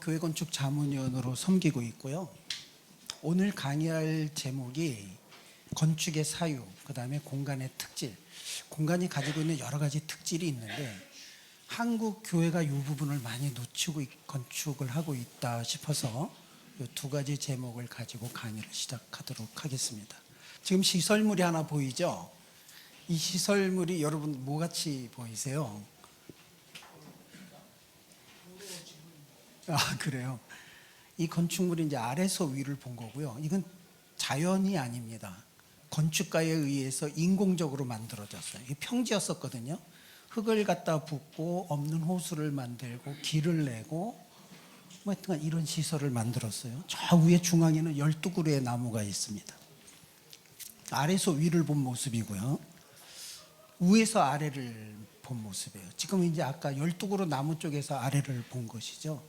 교회건축 자문위원으로 섬기고 있고요. 오늘 강의할 제목이 건축의 사유, 그 다음에 공간의 특질. 공간이 가지고 있는 여러 가지 특질이 있는데 한국 교회가 이 부분을 많이 놓치고 건축을 하고 있다 싶어서 이 두 가지 제목을 가지고 강의를 시작하도록 하겠습니다. 지금 시설물이 하나 보이죠? 이 시설물이 여러분 뭐같이 보이세요? 그래요. 이 건축물이 이제 아래서 위를 본 거고요. 이건 자연이 아닙니다. 건축가에 의해서 인공적으로 만들어졌어요. 이게 평지였었거든요. 흙을 갖다 붓고 없는 호수를 만들고 길을 내고 뭐 하여튼 이런 시설을 만들었어요. 저 위에 중앙에는 12그루의 나무가 있습니다. 아래서 위를 본 모습이고요. 위에서 아래를 본 모습이에요. 지금 이제 아까 12그루 나무 쪽에서 아래를 본 것이죠.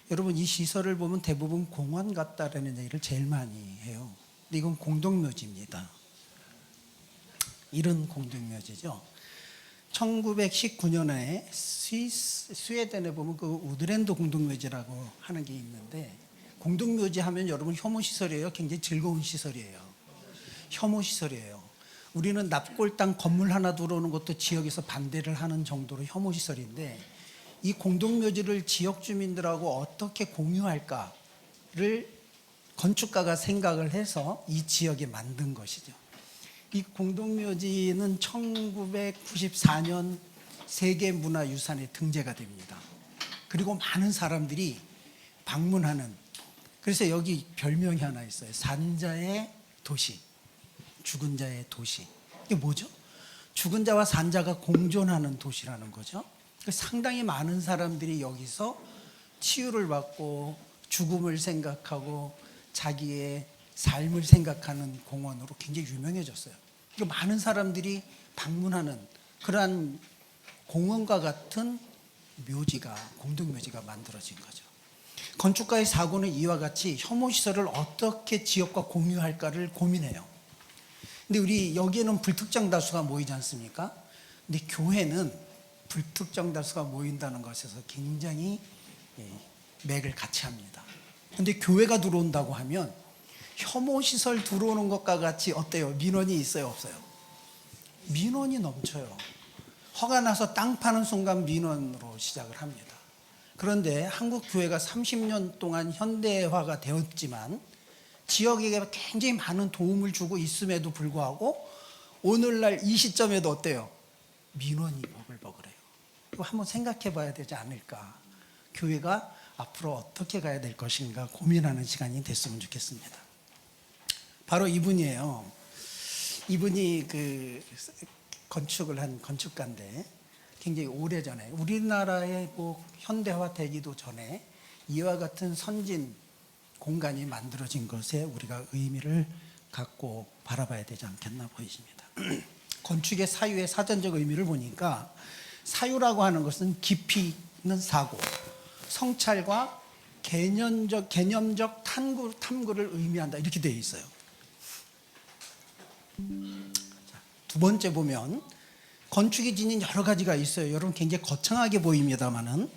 여러분 이 시설을 보면 대부분 공원 같다라는 얘기를 제일 많이 해요. 근데 이건 공동묘지입니다. 이런 공동묘지죠. 1919년에 스웨덴에 보면 그 우드랜드 공동묘지라고 하는 게 있는데, 공동묘지 하면 여러분 혐오시설이에요? 굉장히 즐거운 시설이에요? 혐오시설이에요. 우리는 납골당 건물 하나 들어오는 것도 지역에서 반대를 하는 정도로 혐오시설인데, 이 공동묘지를 지역 주민들하고 어떻게 공유할까를 건축가가 생각을 해서 이 지역에 만든 것이죠. 이 공동묘지는 1994년 세계문화유산에 등재가 됩니다. 그리고 많은 사람들이 방문하는, 그래서 여기 별명이 하나 있어요. 산자의 도시, 죽은 자의 도시. 이게 뭐죠? 죽은 자와 산자가 공존하는 도시라는 거죠. 상당히 많은 사람들이 여기서 치유를 받고 죽음을 생각하고 자기의 삶을 생각하는 공원으로 굉장히 유명해졌어요. 많은 사람들이 방문하는 그러한 공원과 같은 묘지가, 공동묘지가 만들어진 거죠. 건축가의 사고는 이와 같이 혐오시설을 어떻게 지역과 공유할까를 고민해요. 근데 우리 여기에는 불특정 다수가 모이지 않습니까? 근데 교회는 불특정 다수가 모인다는 것에서 굉장히 맥을 같이 합니다. 근데 교회가 들어온다고 하면 혐오시설 들어오는 것과 같이 어때요? 민원이 있어요, 없어요? 민원이 넘쳐요. 허가 나서 땅 파는 순간 민원으로 시작을 합니다. 그런데 한국 교회가 30년 동안 현대화가 되었지만 지역에게 굉장히 많은 도움을 주고 있음에도 불구하고 오늘날 이 시점에도 어때요? 민원이 버글버글해요. 이거 한번 생각해 봐야 되지 않을까. 교회가 앞으로 어떻게 가야 될 것인가 고민하는 시간이 됐으면 좋겠습니다. 바로 이분이에요. 이분이 그 건축을 한 건축가인데 굉장히 오래전에, 우리나라의 뭐 현대화 되기도 전에 이와 같은 선진 공간이 만들어진 것에 우리가 의미를 갖고 바라봐야 되지 않겠나 보이십니다. 건축의 사유의 사전적 의미를 보니까 사유라고 하는 것은 깊이 있는 사고, 성찰과 개념적 탐구를 의미한다, 이렇게 되어 있어요. 두 번째 보면 건축이 지닌 여러 가지가 있어요. 여러분 굉장히 거창하게 보입니다만은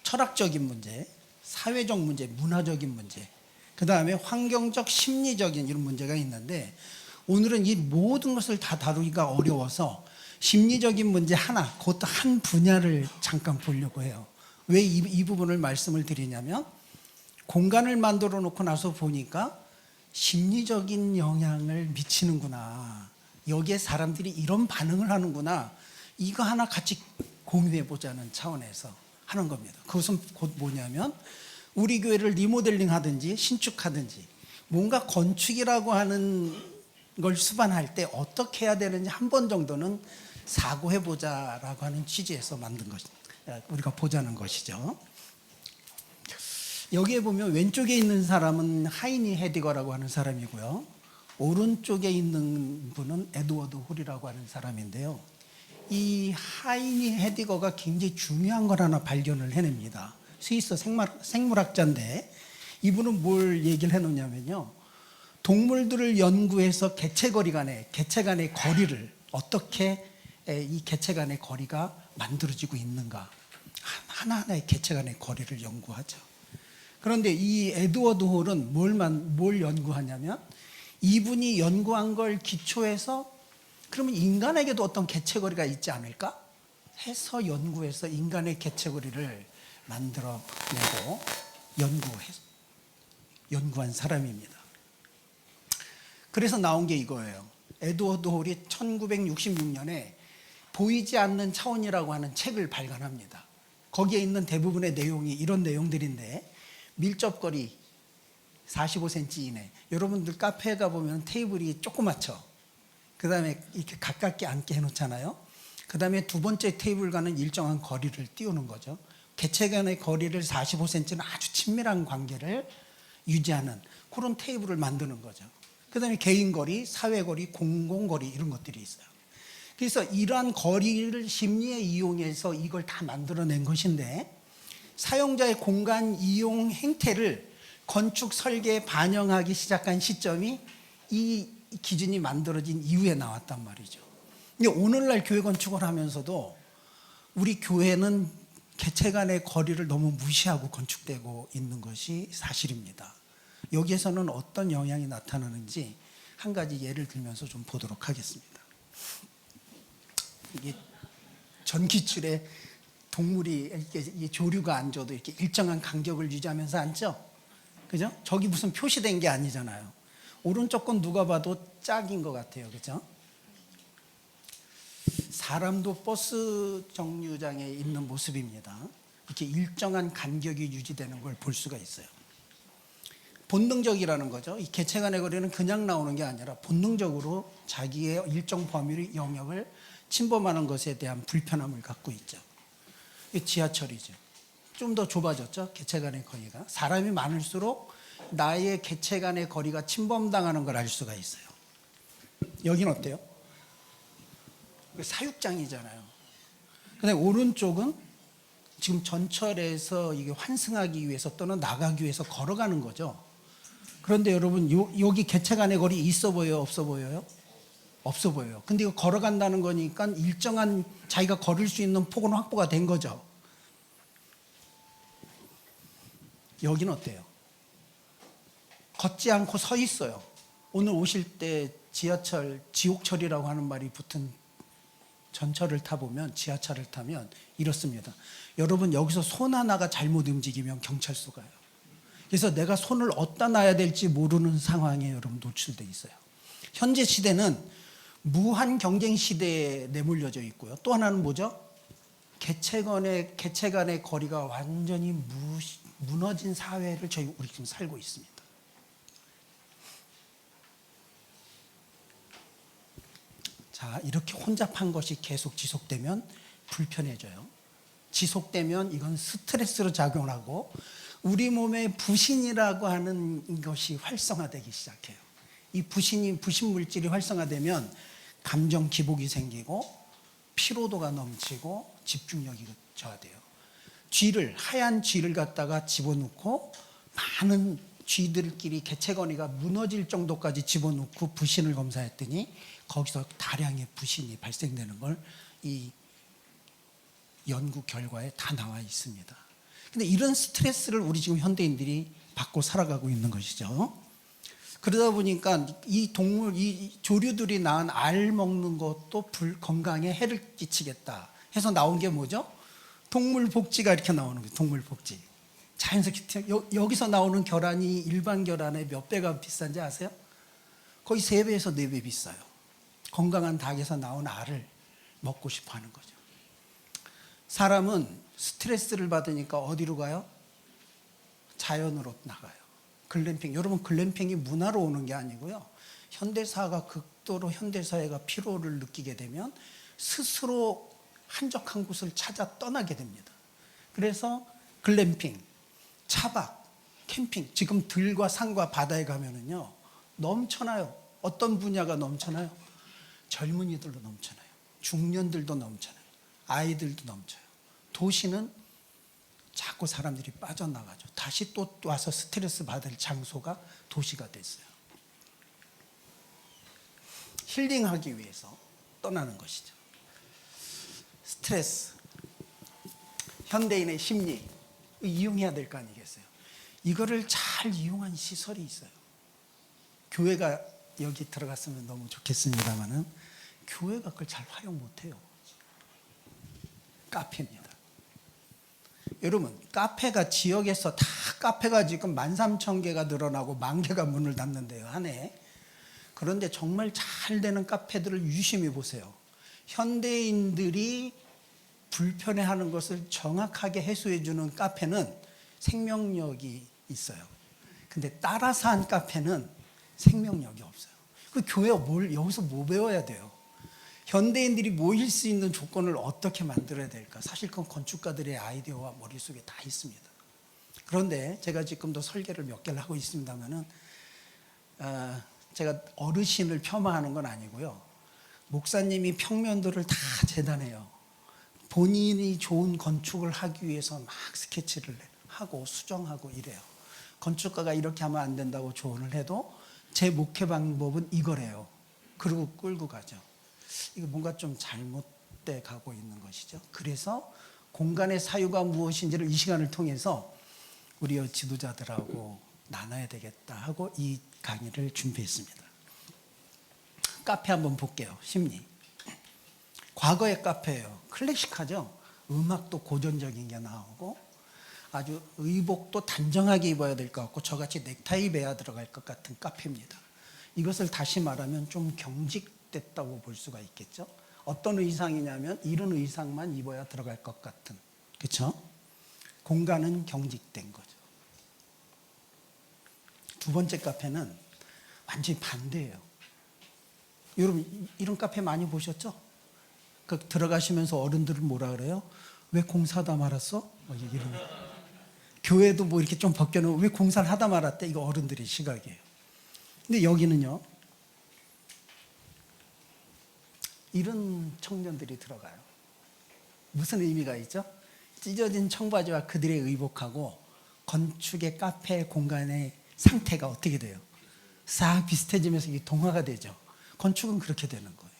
철학적인 문제, 사회적 문제, 문화적인 문제, 그 다음에 환경적, 심리적인 이런 문제가 있는데, 오늘은 이 모든 것을 다 다루기가 어려워서 심리적인 문제 하나, 그것도 한 분야를 잠깐 보려고 해요. 왜 이 부분을 말씀을 드리냐면, 공간을 만들어 놓고 나서 보니까 심리적인 영향을 미치는구나, 여기에 사람들이 이런 반응을 하는구나, 이거 하나 같이 공유해 보자는 차원에서 하는 겁니다. 그것은 곧 뭐냐면, 우리 교회를 리모델링 하든지 신축하든지 뭔가 건축이라고 하는 걸 수반할 때 어떻게 해야 되는지 한 번 정도는 사고해 보자라고 하는 취지에서 만든 것, 우리가 보자는 것이죠. 여기에 보면 왼쪽에 있는 사람은 하이니 헤디거라고 하는 사람이고요, 오른쪽에 있는 분은 에드워드 홀이라고 하는 사람인데요, 이 하이니 헤디거가 굉장히 중요한 걸 하나 발견을 해냅니다. 스위스 생물학자인데 이분은 뭘 얘기를 해놓냐면요, 동물들을 연구해서 개체 간의 거리를 어떻게 이 개체 간의 거리가 만들어지고 있는가, 하나하나의 개체 간의 거리를 연구하죠. 그런데 이 에드워드 홀은 뭘 연구하냐면 이분이 연구한 걸 기초해서 그러면 인간에게도 어떤 개체거리가 있지 않을까 해서 연구해서 인간의 개체거리를 만들어내고 연구한 사람입니다. 그래서 나온 게 이거예요. 에드워드 홀이 1966년에 보이지 않는 차원이라고 하는 책을 발간합니다. 거기에 있는 대부분의 내용이 이런 내용들인데 밀접거리 45cm 이내. 여러분들 카페에 가보면 테이블이 조그맣죠. 그 다음에 이렇게 가깝게 앉게 해놓잖아요. 그 다음에 두 번째 테이블과는 일정한 거리를 띄우는 거죠. 개체 간의 거리를 45cm는 아주 친밀한 관계를 유지하는 그런 테이블을 만드는 거죠. 그 다음에 개인거리, 사회거리, 공공거리 이런 것들이 있어요. 그래서 이러한 거리를 심리에 이용해서 이걸 다 만들어낸 것인데 사용자의 공간 이용 행태를 건축 설계에 반영하기 시작한 시점이 이 기준이 만들어진 이후에 나왔단 말이죠. 근데 오늘날 교회 건축을 하면서도 우리 교회는 개체 간의 거리를 너무 무시하고 건축되고 있는 것이 사실입니다. 여기에서는 어떤 영향이 나타나는지 한 가지 예를 들면서 좀 보도록 하겠습니다. 이게 전기줄에 동물이 이렇게 조류가 앉아도 이렇게 일정한 간격을 유지하면서 앉죠? 그죠? 저기 무슨 표시된 게 아니잖아요. 오른쪽 건 누가 봐도 짝인 것 같아요. 그죠? 사람도 버스 정류장에 있는 모습입니다. 이렇게 일정한 간격이 유지되는 걸 볼 수가 있어요. 본능적이라는 거죠. 이 개체 간의 거리는 그냥 나오는 게 아니라 본능적으로 자기의 일정 범위 영역을 침범하는 것에 대한 불편함을 갖고 있죠. 이 지하철이죠. 좀 더 좁아졌죠. 개체 간의 거리가. 사람이 많을수록 나의 개체 간의 거리가 침범당하는 걸 알 수가 있어요. 여긴 어때요? 사육장이잖아요. 근데 오른쪽은 지금 전철에서 이게 환승하기 위해서 또는 나가기 위해서 걸어가는 거죠. 그런데 여러분 여기 개체 간의 거리 있어 보여요? 없어 보여요? 없어 보여요. 근데 이거 걸어간다는 거니까 일정한 자기가 걸을 수 있는 폭은 확보가 된 거죠. 여기는 어때요? 걷지 않고 서 있어요. 오늘 오실 때 지하철 지옥철이라고 하는 말이 붙은 전철을 타보면 지하철을 타면 이렇습니다. 여러분 여기서 손 하나가 잘못 움직이면 경찰서 가요. 그래서 내가 손을 어디다 놔야 될지 모르는 상황에 여러분 노출되어 있어요. 현재 시대는 무한 경쟁 시대에 내몰려져 있고요. 또 하나는 뭐죠? 개체 간의 거리가 완전히 무너진 사회를 우리 지금 살고 있습니다. 자, 이렇게 혼잡한 것이 계속 지속되면 불편해져요. 지속되면 이건 스트레스로 작용하고 우리 몸에 부신이라고 하는 것이 활성화되기 시작해요. 이 부신 물질이 활성화되면 감정 기복이 생기고 피로도가 넘치고 집중력이 저하돼요. 하얀 쥐를 갖다가 집어넣고 많은 쥐들끼리 개체 거리가 무너질 정도까지 집어넣고 부신을 검사했더니 거기서 다량의 부신이 발생되는 걸 이 연구 결과에 다 나와 있습니다. 근데 이런 스트레스를 우리 지금 현대인들이 받고 살아가고 있는 것이죠. 그러다 보니까 이 조류들이 낳은 알 먹는 것도 건강에 해를 끼치겠다 해서 나온 게 뭐죠? 동물 복지가 이렇게 나오는 거예요. 동물 복지. 자연스럽게 여기서 나오는 계란이 일반 계란의 몇 배가 비싼지 아세요? 거의 3배에서 4배 비싸요. 건강한 닭에서 나온 알을 먹고 싶어 하는 거죠. 사람은 스트레스를 받으니까 어디로 가요? 자연으로 나가요. 글램핑. 여러분 글램핑이 문화로 오는 게 아니고요. 현대사가 극도로 현대사회가 피로를 느끼게 되면 스스로 한적한 곳을 찾아 떠나게 됩니다. 그래서 글램핑, 차박, 캠핑. 지금 들과 산과 바다에 가면은요 넘쳐나요. 어떤 분야가 넘쳐나요? 젊은이들도 넘쳐나요. 중년들도 넘쳐나요. 아이들도 넘쳐요. 도시는 자꾸 사람들이 빠져나가죠. 다시 또 와서 스트레스 받을 장소가 도시가 됐어요. 힐링하기 위해서 떠나는 것이죠. 스트레스, 현대인의 심리 이용해야 될 거 아니겠어요? 이거를 잘 이용한 시설이 있어요. 교회가 여기 들어갔으면 너무 좋겠습니다만은 교회가 그걸 잘 활용 못해요. 카페입니다. 여러분, 카페가 지역에서 다 카페가 지금 13,000개가 늘어나고 10,000개가 문을 닫는데요, 한 해. 그런데 정말 잘 되는 카페들을 유심히 보세요. 현대인들이 불편해하는 것을 정확하게 해소해주는 카페는 생명력이 있어요. 근데 따라서 한 카페는 생명력이 없어요. 그 교회가 여기서 뭐 배워야 돼요? 현대인들이 모일 수 있는 조건을 어떻게 만들어야 될까? 사실 그건 건축가들의 아이디어와 머릿속에 다 있습니다. 그런데 제가 지금도 설계를 몇 개를 하고 있습니다만은 제가 어르신을 폄하하는 건 아니고요. 목사님이 평면도를 다 재단해요. 본인이 좋은 건축을 하기 위해서 막 스케치를 하고 수정하고 이래요. 건축가가 이렇게 하면 안 된다고 조언을 해도 제 목회 방법은 이거래요. 그리고 끌고 가죠. 이거 뭔가 좀 잘못돼 가고 있는 것이죠. 그래서 공간의 사유가 무엇인지를 이 시간을 통해서 우리 지도자들하고 나눠야 되겠다 하고 이 강의를 준비했습니다. 카페 한번 볼게요. 심리. 과거의 카페예요. 클래식하죠. 음악도 고전적인 게 나오고 아주 의복도 단정하게 입어야 될 것 같고 저같이 넥타이 매야 들어갈 것 같은 카페입니다. 이것을 다시 말하면 좀 경직됐다고 볼 수가 있겠죠. 어떤 의상이냐면 이런 의상만 입어야 들어갈 것 같은, 그렇죠? 공간은 경직된 거죠. 두 번째 카페는 완전히 반대예요. 여러분 이런 카페 많이 보셨죠? 그 들어가시면서 어른들은 뭐라 그래요? 왜 공사하다 말았어? 이런. 교회도 뭐 이렇게 좀 벗겨놓으면 왜 공사를 하다 말았대? 이거 어른들의 시각이에요. 근데 여기는요, 이런 청년들이 들어가요. 무슨 의미가 있죠? 찢어진 청바지와 그들의 의복하고 건축의 카페 공간의 상태가 어떻게 돼요? 싹 비슷해지면서 이게 동화가 되죠. 건축은 그렇게 되는 거예요.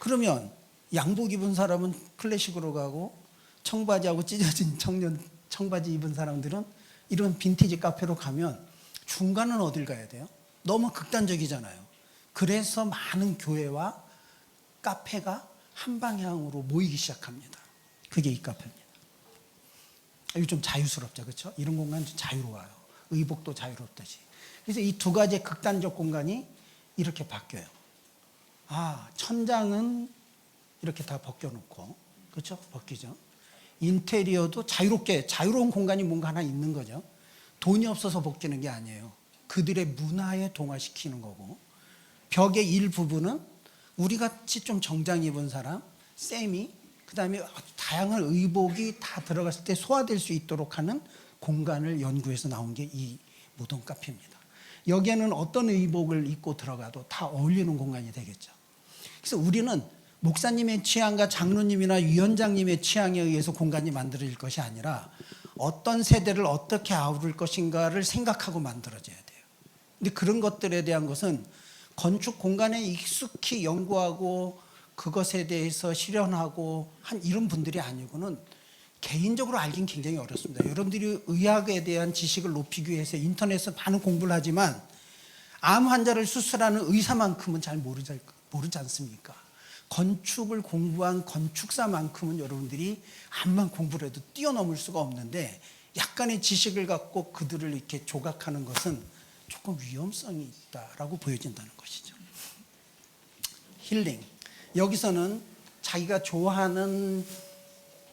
그러면 양복 입은 사람은 클래식으로 가고 청바지하고 찢어진 청바지 입은 사람들은 이런 빈티지 카페로 가면 중간은 어딜 가야 돼요? 너무 극단적이잖아요. 그래서 많은 교회와 카페가 한 방향으로 모이기 시작합니다. 그게 이 카페입니다. 이거 좀 자유스럽죠, 그렇죠? 이런 공간은 좀 자유로워요. 의복도 자유롭듯이. 그래서 이 두 가지의 극단적 공간이 이렇게 바뀌어요. 천장은 이렇게 다 벗겨놓고, 그렇죠? 벗기죠. 인테리어도 자유로운 공간이 뭔가 하나 있는 거죠. 돈이 없어서 벗기는 게 아니에요. 그들의 문화에 동화시키는 거고, 벽의 일부분은 우리 같이 좀 정장 입은 사람, 그 다음에 다양한 의복이 다 들어갔을 때 소화될 수 있도록 하는 공간을 연구해서 나온 게 이 모던 카페입니다. 여기에는 어떤 의복을 입고 들어가도 다 어울리는 공간이 되겠죠. 그래서 우리는 목사님의 취향과 장로님이나 위원장님의 취향에 의해서 공간이 만들어질 것이 아니라 어떤 세대를 어떻게 아우를 것인가를 생각하고 만들어져야 돼요. 근데 그런 것들에 대한 것은 건축 공간에 익숙히 연구하고 그것에 대해서 실현하고 한 이런 분들이 아니고는 개인적으로 알긴 굉장히 어렵습니다. 여러분들이 의학에 대한 지식을 높이기 위해서 인터넷에서 많은 공부를 하지만 암 환자를 수술하는 의사만큼은 잘 모르지 않습니까? 건축을 공부한 건축사만큼은 여러분들이 암만 공부를 해도 뛰어넘을 수가 없는데 약간의 지식을 갖고 그들을 이렇게 조각하는 것은 조금 위험성이 있다라고 보여진다는 것이죠. 힐링. 여기서는 자기가 좋아하는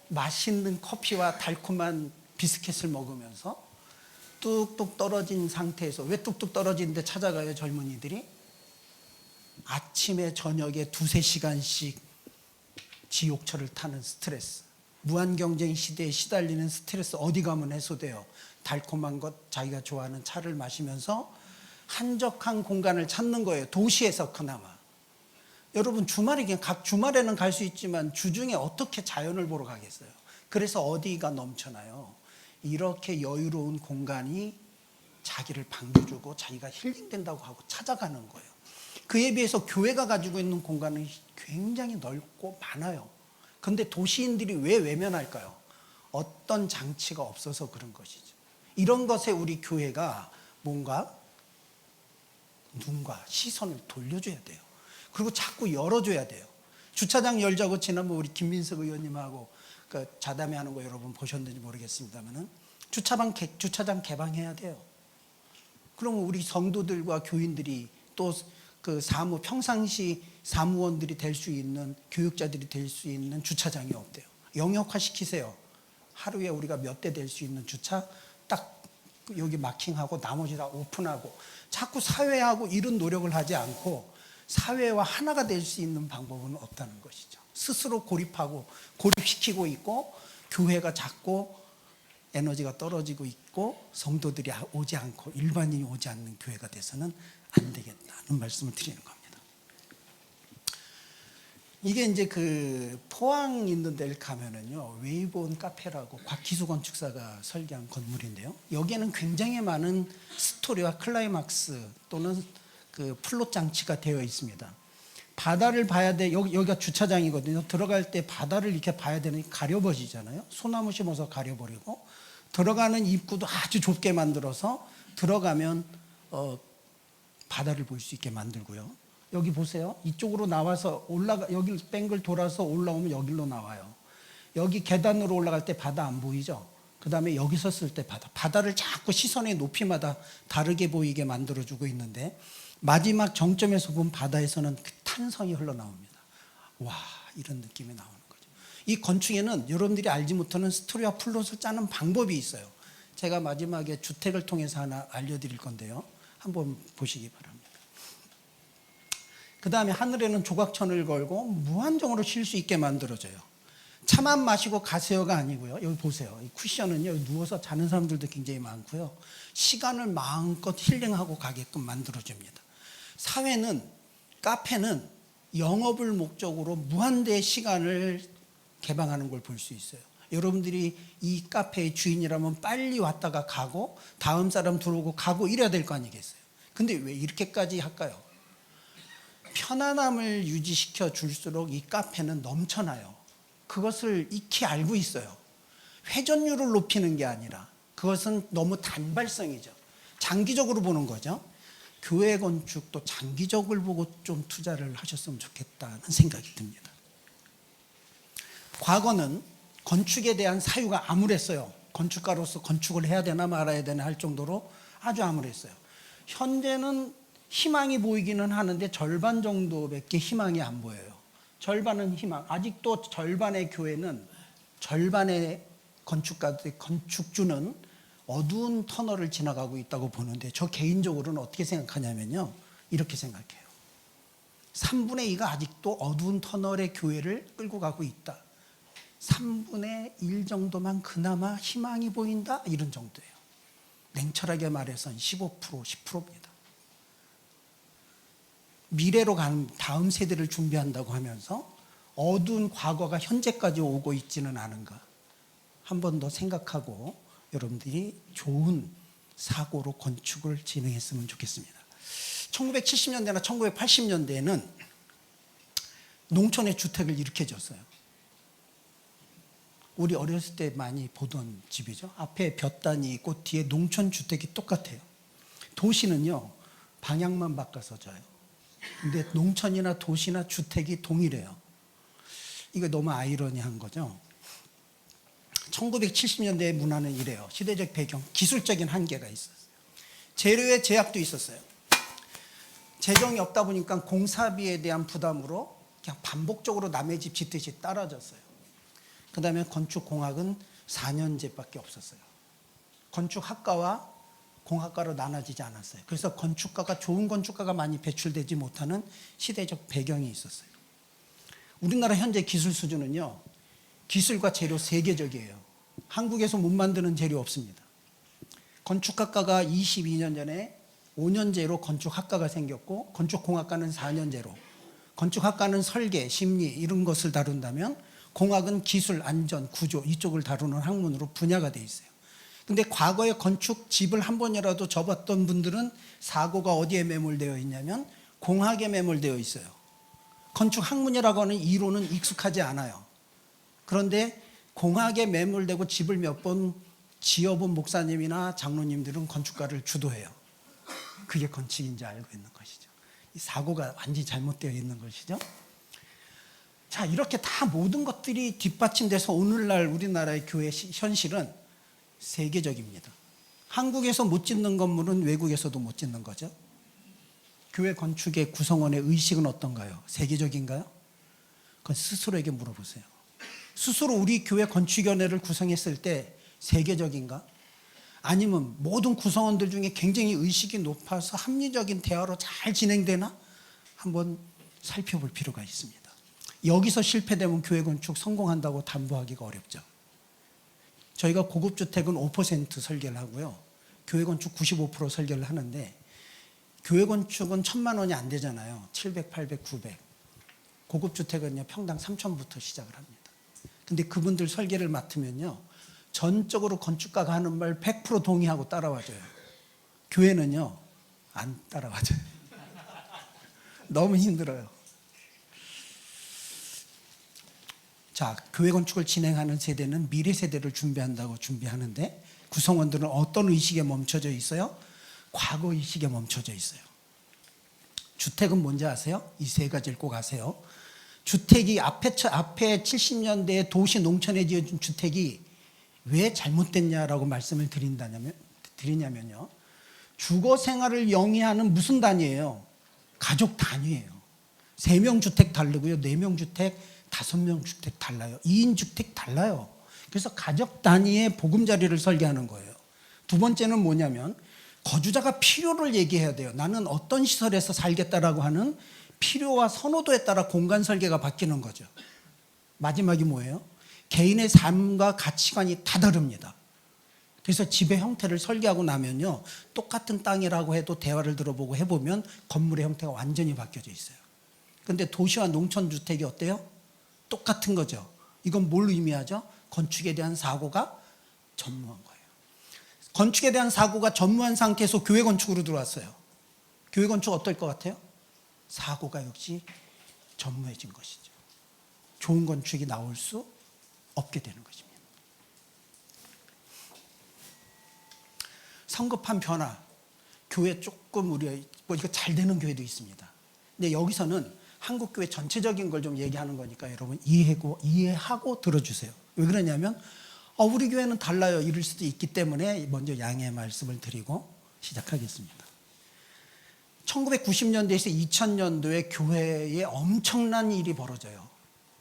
맛있는 커피와 달콤한 비스켓을 먹으면서 뚝뚝 떨어진 상태에서, 왜 뚝뚝 떨어지는데 찾아가요, 젊은이들이? 아침에 저녁에 2-3시간씩 지옥철을 타는 스트레스, 무한경쟁 시대에 시달리는 스트레스 어디 가면 해소돼요? 달콤한 것, 자기가 좋아하는 차를 마시면서 한적한 공간을 찾는 거예요. 도시에서 그나마. 여러분 주말에는 갈 수 있지만 주중에 어떻게 자연을 보러 가겠어요? 그래서 어디가 넘쳐나요? 이렇게 여유로운 공간이 자기를 반겨주고 자기가 힐링된다고 하고 찾아가는 거예요. 그에 비해서 교회가 가지고 있는 공간은 굉장히 넓고 많아요. 그런데 도시인들이 왜 외면할까요? 어떤 장치가 없어서 그런 것이죠. 이런 것에 우리 교회가 뭔가 눈과 시선을 돌려줘야 돼요. 그리고 자꾸 열어줘야 돼요. 주차장 열자고 지난번 우리 김민석 의원님하고 그 자담회 하는 거 여러분 보셨는지 모르겠습니다만은 주차장 개방해야 돼요. 그러면 우리 성도들과 교인들이 또 그 평상시 사무원들이 될 수 있는, 교육자들이 될 수 있는 주차장이 없대요. 영역화 시키세요. 하루에 우리가 몇 대 될 수 있는 주차 딱 여기 마킹하고 나머지 다 오픈하고, 자꾸 사회하고 이런 노력을 하지 않고 사회와 하나가 될 수 있는 방법은 없다는 것이죠. 스스로 고립시키고 있고, 교회가 자꾸 에너지가 떨어지고 있고, 성도들이 오지 않고 일반인이 오지 않는 교회가 돼서는 안 되겠다는 말씀을 드리는 겁니다. 이게 이제 그 포항 있는 데를 가면은요, 웨이본 카페라고 곽기수 건축사가 설계한 건물인데요, 여기에는 굉장히 많은 스토리와 클라이막스 또는 그 플롯 장치가 되어 있습니다. 바다를 봐야 돼. 여기가 주차장이거든요. 들어갈 때 바다를 이렇게 봐야 되는, 가려버리잖아요. 소나무 심어서 가려버리고, 들어가는 입구도 아주 좁게 만들어서 들어가면 바다를 볼 수 있게 만들고요. 여기 보세요. 이쪽으로 나와서 여기 뺑글 돌아서 올라오면 여기로 나와요. 여기 계단으로 올라갈 때 바다 안 보이죠? 그 다음에 여기 섰을 때 바다를 자꾸 시선의 높이마다 다르게 보이게 만들어주고 있는데, 마지막 정점에서 본 바다에서는 그 탄성이 흘러나옵니다. 와, 이런 느낌이 나오는 거죠. 이 건축에는 여러분들이 알지 못하는 스토리와 플롯을 짜는 방법이 있어요. 제가 마지막에 주택을 통해서 하나 알려드릴 건데요, 한번 보시기 바랍니다. 그 다음에 하늘에는 조각천을 걸고 무한정으로 쉴 수 있게 만들어져요. 차만 마시고 가세요가 아니고요. 여기 보세요. 이 쿠션은요, 누워서 자는 사람들도 굉장히 많고요. 시간을 마음껏 힐링하고 가게끔 만들어줍니다. 사회는, 카페는 영업을 목적으로 무한대의 시간을 개방하는 걸 볼 수 있어요. 여러분들이 이 카페의 주인이라면 빨리 왔다가 가고 다음 사람 들어오고 가고 이래야 될 거 아니겠어요. 근데 왜 이렇게까지 할까요? 편안함을 유지시켜 줄수록 이 카페는 넘쳐나요. 그것을 익히 알고 있어요. 회전율을 높이는 게 아니라 그것은 너무 단발성이죠. 장기적으로 보는 거죠. 교회 건축도 장기적을 보고 좀 투자를 하셨으면 좋겠다는 생각이 듭니다. 과거는 건축에 대한 사유가 암울했어요. 건축가로서 건축을 해야 되나 말아야 되나 할 정도로 아주 암울했어요. 현재는 희망이 보이기는 하는데 절반 정도밖에 희망이 안 보여요. 절반은 희망. 아직도 절반의 교회는, 절반의 건축가들, 건축주는 어두운 터널을 지나가고 있다고 보는데, 저 개인적으로는 어떻게 생각하냐면요, 이렇게 생각해요. 3분의 2가 아직도 어두운 터널의 교회를 끌고 가고 있다. 3분의 1 정도만 그나마 희망이 보인다, 이런 정도예요. 냉철하게 말해서 15%, 10%입니다. 미래로 가는 다음 세대를 준비한다고 하면서 어두운 과거가 현재까지 오고 있지는 않은가, 한 번 더 생각하고 여러분들이 좋은 사고로 건축을 진행했으면 좋겠습니다. 1970년대나 1980년대에는 농촌의 주택을 일으켜줬어요. 우리 어렸을 때 많이 보던 집이죠. 앞에 볕단이 있고 뒤에 농촌 주택이 똑같아요. 도시는요, 방향만 바꿔서 져요. 근데 농촌이나 도시나 주택이 동일해요. 이거 너무 아이러니한 거죠. 1970년대의 문화는 이래요. 시대적 배경, 기술적인 한계가 있었어요. 재료의 제약도 있었어요. 재정이 없다 보니까 공사비에 대한 부담으로 그냥 반복적으로 남의 집 짓듯이 따라졌어요. 그 다음에 건축공학은 4년제밖에 없었어요. 건축학과와 공학과로 나눠지지 않았어요. 그래서 건축가가, 좋은 건축가가 많이 배출되지 못하는 시대적 배경이 있었어요. 우리나라 현재 기술 수준은요, 기술과 재료 세계적이에요. 한국에서 못 만드는 재료 없습니다. 건축학과가 22년 전에 5년제로 건축학과가 생겼고, 건축공학과는 4년제로, 건축학과는 설계, 심리 이런 것을 다룬다면 공학은 기술, 안전, 구조 이쪽을 다루는 학문으로 분야가 돼 있어요. 근데 과거에 건축 집을 한 번이라도 접었던 분들은 사고가 어디에 매몰되어 있냐면 공학에 매몰되어 있어요. 건축 학문이라고 하는 이론은 익숙하지 않아요. 그런데 공학에 매몰되고 집을 몇 번 지어본 목사님이나 장로님들은 건축가를 주도해요. 그게 건축인지 알고 있는 것이죠. 이 사고가 완전히 잘못되어 있는 것이죠. 자, 이렇게 다 모든 것들이 뒷받침돼서 오늘날 우리나라의 교회 현실은 세계적입니다. 한국에서 못 짓는 건물은 외국에서도 못 짓는 거죠. 교회 건축의 구성원의 의식은 어떤가요? 세계적인가요? 그건 스스로에게 물어보세요. 스스로 우리 교회 건축위원회를 구성했을 때 세계적인가? 아니면 모든 구성원들 중에 굉장히 의식이 높아서 합리적인 대화로 잘 진행되나? 한번 살펴볼 필요가 있습니다. 여기서 실패되면 교회 건축 성공한다고 담보하기가 어렵죠. 저희가 고급 주택은 5% 설계를 하고요. 교회 건축 95% 설계를 하는데 교회 건축은 1,000만 원이 안 되잖아요. 700, 800, 900. 고급 주택은요, 평당 3,000부터 시작을 합니다. 근데 그분들 설계를 맡으면요, 전적으로 건축가가 하는 말 100% 동의하고 따라와줘요. 교회는요, 안 따라와줘요. 너무 힘들어요. 자, 교회 건축을 진행하는 세대는 미래 세대를 준비한다고 준비하는데 구성원들은 어떤 의식에 멈춰져 있어요? 과거 의식에 멈춰져 있어요. 주택은 뭔지 아세요? 이 세 가지를 꼭 아세요. 주택이 앞에 70년대에 도시 농촌에 지어진 주택이 왜 잘못됐냐라고 말씀을 드리냐면요. 주거 생활을 영위하는 무슨 단위예요? 가족 단위예요. 3명 주택 다르고요. 4명 주택, 5명 주택 달라요. 2인 주택 달라요. 그래서 가족 단위의 보금자리를 설계하는 거예요. 두 번째는 뭐냐면 거주자가 필요를 얘기해야 돼요. 나는 어떤 시설에서 살겠다라고 하는 필요와 선호도에 따라 공간 설계가 바뀌는 거죠. 마지막이 뭐예요? 개인의 삶과 가치관이 다 다릅니다. 그래서 집의 형태를 설계하고 나면요, 똑같은 땅이라고 해도 대화를 들어보고 해보면 건물의 형태가 완전히 바뀌어져 있어요. 그런데 도시와 농촌 주택이 어때요? 똑같은 거죠. 이건 뭘 의미하죠? 건축에 대한 사고가 전무한 거예요. 건축에 대한 사고가 전무한 상태에서 교회 건축으로 들어왔어요. 교회 건축 어떨 것 같아요? 사고가 역시 전무해진 것이죠. 좋은 건축이 나올 수 없게 되는 것입니다. 성급한 변화, 교회 조금 우리가 이거 잘 되는 교회도 있습니다. 근데 여기서는 한국 교회 전체적인 걸 좀 얘기하는 거니까 여러분 이해하고 들어주세요. 왜 그러냐면 우리 교회는 달라요 이럴 수도 있기 때문에 먼저 양해의 말씀을 드리고 시작하겠습니다. 1990년대에서 2000년도에 교회에 엄청난 일이 벌어져요.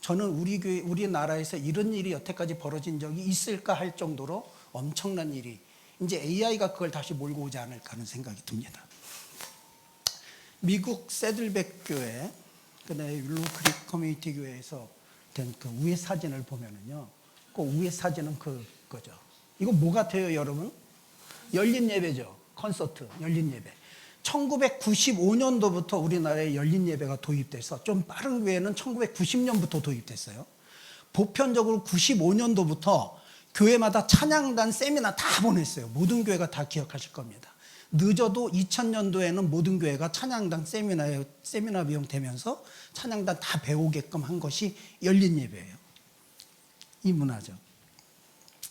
저는 우리나라에서 이런 일이 여태까지 벌어진 적이 있을까 할 정도로 엄청난 일이, 이제 AI가 그걸 다시 몰고 오지 않을까 하는 생각이 듭니다. 미국 새들백 교회, 그다음에 윌로우크릭 커뮤니티 교회에서 된 그 위에 사진을 보면은요, 그 위에 사진은 그거죠. 이거 뭐 같아요, 여러분? 열린 예배죠. 콘서트, 열린 예배. 1995년도부터 우리나라에 열린 예배가 도입돼서 좀 빠른 교회는 1990년부터 도입됐어요. 보편적으로 95년도부터 교회마다 찬양단 세미나 다 보냈어요. 모든 교회가 다 기억하실 겁니다. 늦어도 2000년도에는 모든 교회가 찬양단 세미나 비용 되면서 찬양단 다 배우게끔 한 것이 열린 예배예요. 이 문화죠.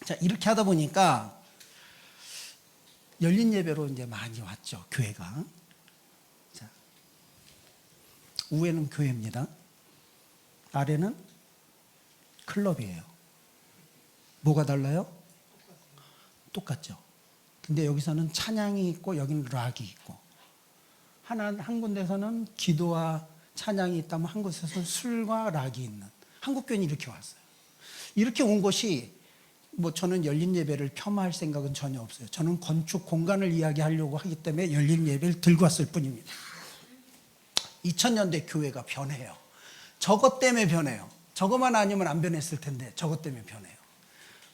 자, 이렇게 하다 보니까 열린 예배로 이제 많이 왔죠, 교회가. 자, 위에는 교회입니다. 아래는 클럽이에요. 뭐가 달라요? 똑같죠. 근데 여기서는 찬양이 있고 여기는 락이 있고, 한 군데서는 기도와 찬양이 있다면 한 곳에서는 술과 락이 있는, 한국 교회는 이렇게 왔어요. 이렇게 온 것이 저는 열린 예배를 폄하할 생각은 전혀 없어요. 저는 건축 공간을 이야기하려고 하기 때문에 열린 예배를 들고 왔을 뿐입니다. 2000년대 교회가 변해요. 저것 때문에 변해요. 저것만 아니면 안 변했을 텐데 저것 때문에 변해요.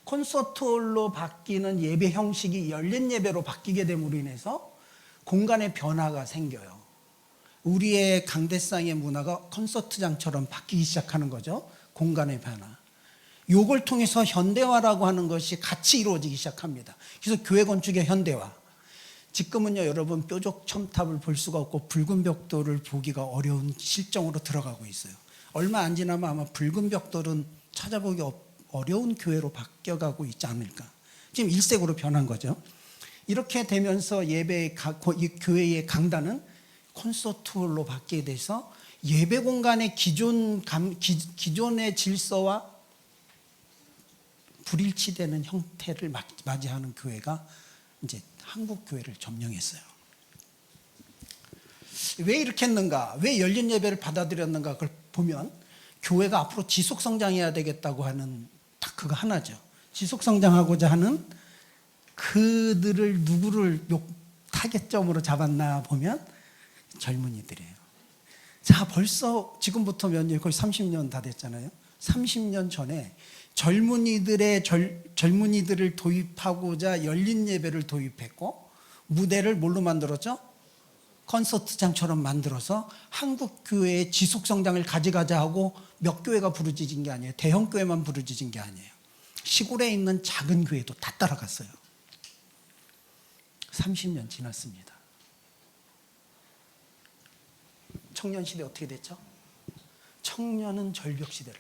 콘서트홀로 바뀌는 예배 형식이 열린 예배로 바뀌게 됨으로 인해서 공간의 변화가 생겨요. 우리의 강대상의 문화가 콘서트장처럼 바뀌기 시작하는 거죠. 공간의 변화. 요걸 통해서 현대화라고 하는 것이 같이 이루어지기 시작합니다. 그래서 교회 건축의 현대화. 지금은요, 여러분 뾰족 첨탑을 볼 수가 없고 붉은 벽돌을 보기가 어려운 실정으로 들어가고 있어요. 얼마 안 지나면 아마 붉은 벽돌은 찾아보기 어려운 교회로 바뀌어가고 있지 않을까. 지금 1색으로 변한 거죠. 이렇게 되면서 이 교회의 강단은 콘서트홀로 바뀌게 돼서 예배 공간의 기존의 질서와 불일치되는 형태를 맞이하는 교회가 이제 한국 교회를 점령했어요. 왜 이렇게 했는가? 왜 열린 예배를 받아들였는가? 그걸 보면 교회가 앞으로 지속 성장해야 되겠다고 하는 딱 그거 하나죠. 지속 성장하고자 하는 그들을 누구를 타겟점으로 잡았나 보면 젊은이들이에요. 자, 벌써 지금부터 몇 년, 거의 30년 다 됐잖아요. 30년 전에 젊은이들을 도입하고자 열린 예배를 도입했고, 무대를 뭘로 만들었죠? 콘서트장처럼 만들어서 한국 교회의 지속 성장을 가져가자 하고 몇 교회가 부르짖은 게 아니에요. 대형 교회만 부르짖은 게 아니에요. 시골에 있는 작은 교회도 다 따라갔어요. 30년 지났습니다. 청년 시대 어떻게 됐죠? 청년 절벽 시대.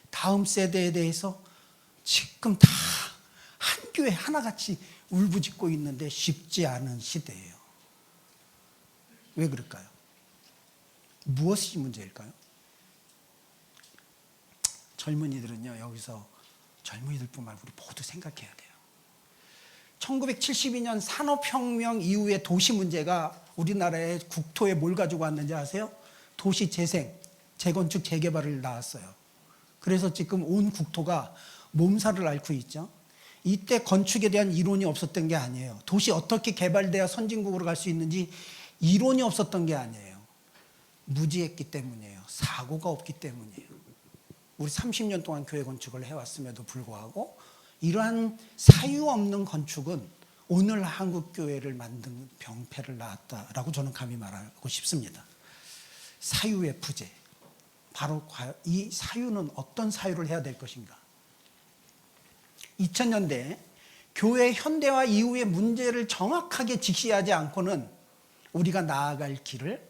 다음 세대에 대해서 지금 다 한 교회 하나같이 울부짖고 있는데 쉽지 않은 시대예요. 왜 그럴까요? 무엇이 문제일까요? 젊은이들은요, 여기서 젊은이들뿐만 아니라 우리 모두 생각해야 돼요. 1972년 산업혁명 이후에 도시 문제가 우리나라의 국토에 뭘 가지고 왔는지 아세요? 도시 재생, 재건축, 재개발을 낳았어요. 그래서 지금 온 국토가 몸살을 앓고 있죠. 이때 건축에 대한 이론이 없었던 게 아니에요. 도시 어떻게 개발돼야 선진국으로 갈 수 있는지 이론이 없었던 게 아니에요. 무지했기 때문이에요. 사고가 없기 때문이에요. 우리 30년 동안 교회 건축을 해왔음에도 불구하고 이러한 사유 없는 건축은 오늘 한국 교회를 만든 병폐를 낳았다라고 저는 감히 말하고 싶습니다. 사유의 부재. 바로 이 사유는 어떤 사유를 해야 될 것인가? 2000년대 교회 현대화 이후의 문제를 정확하게 직시하지 않고는 우리가 나아갈 길을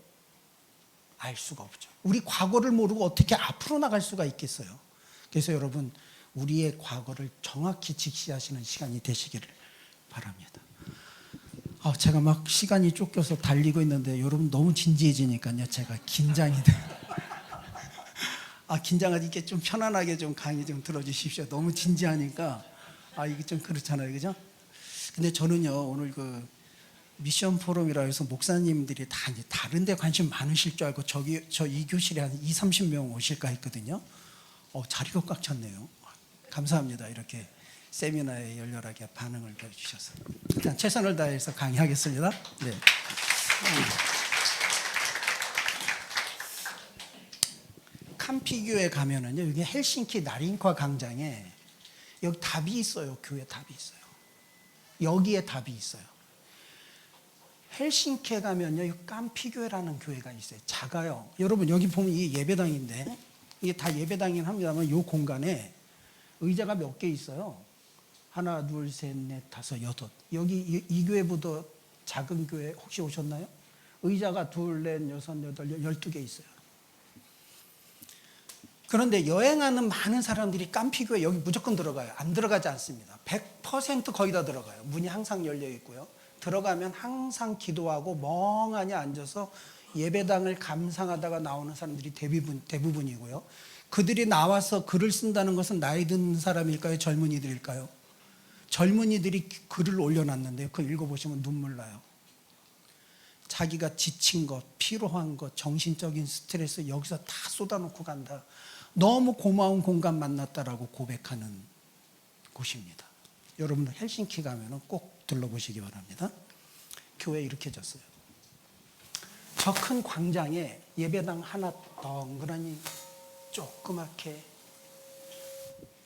알 수가 없죠. 우리 과거를 모르고 어떻게 앞으로 나갈 수가 있겠어요. 그래서 여러분, 우리의 과거를 정확히 직시하시는 시간이 되시기를 바랍니다. 제가 막 시간이 쫓겨서 달리고 있는데 여러분 너무 진지해지니까요. 제가 긴장이 돼요. 긴장하지, 이렇게 좀 편안하게 좀 강의 좀 들어주십시오. 너무 진지하니까 이게 좀 그렇잖아요, 그죠? 근데 저는요, 오늘 그 미션 포럼이라 해서 목사님들이 다 이제 다른 데 관심 많으실 줄 알고 저 이 교실에 한 20-30명 오실까 했거든요. 자리가 꽉 찼네요. 감사합니다. 이렇게 세미나에 열렬하게 반응을 보여주셔서. 일단 최선을 다해서 강의하겠습니다. 네. 캄피교에 가면은요, 여기 헬싱키 나린과 광장에 여기 답이 있어요. 교회 답이 있어요. 여기에 답이 있어요. 헬싱키에 가면요, 이 캄피교회라는 교회가 있어요. 작아요. 여러분, 여기 보면 이게 예배당인데, 이게 다 예배당이긴 합니다만, 이 공간에 의자가 몇 개 있어요. 하나, 둘, 셋, 넷, 다섯, 여덟. 여기 이 교회보다 작은 교회 혹시 오셨나요? 의자가 둘, 넷, 여섯, 여덟, 12개 있어요. 그런데 여행하는 많은 사람들이 깜피교회 여기 무조건 들어가요. 안 들어가지 않습니다. 100% 거의 다 들어가요. 문이 항상 열려 있고요. 들어가면 항상 기도하고 멍하니 앉아서 예배당을 감상하다가 나오는 사람들이 대부분이고요. 그들이 나와서 글을 쓴다는 것은 나이 든 사람일까요? 젊은이들일까요? 젊은이들이 글을 올려놨는데요. 그거 읽어보시면 눈물 나요. 자기가 지친 것, 피로한 것, 정신적인 스트레스 여기서 다 쏟아놓고 간다. 너무 고마운 공간 만났다라고 고백하는 곳입니다. 여러분들 헬싱키 가면 꼭 들러보시기 바랍니다. 교회 이렇게 졌어요. 저 큰 광장에 예배당 하나 덩그러니 조그맣게,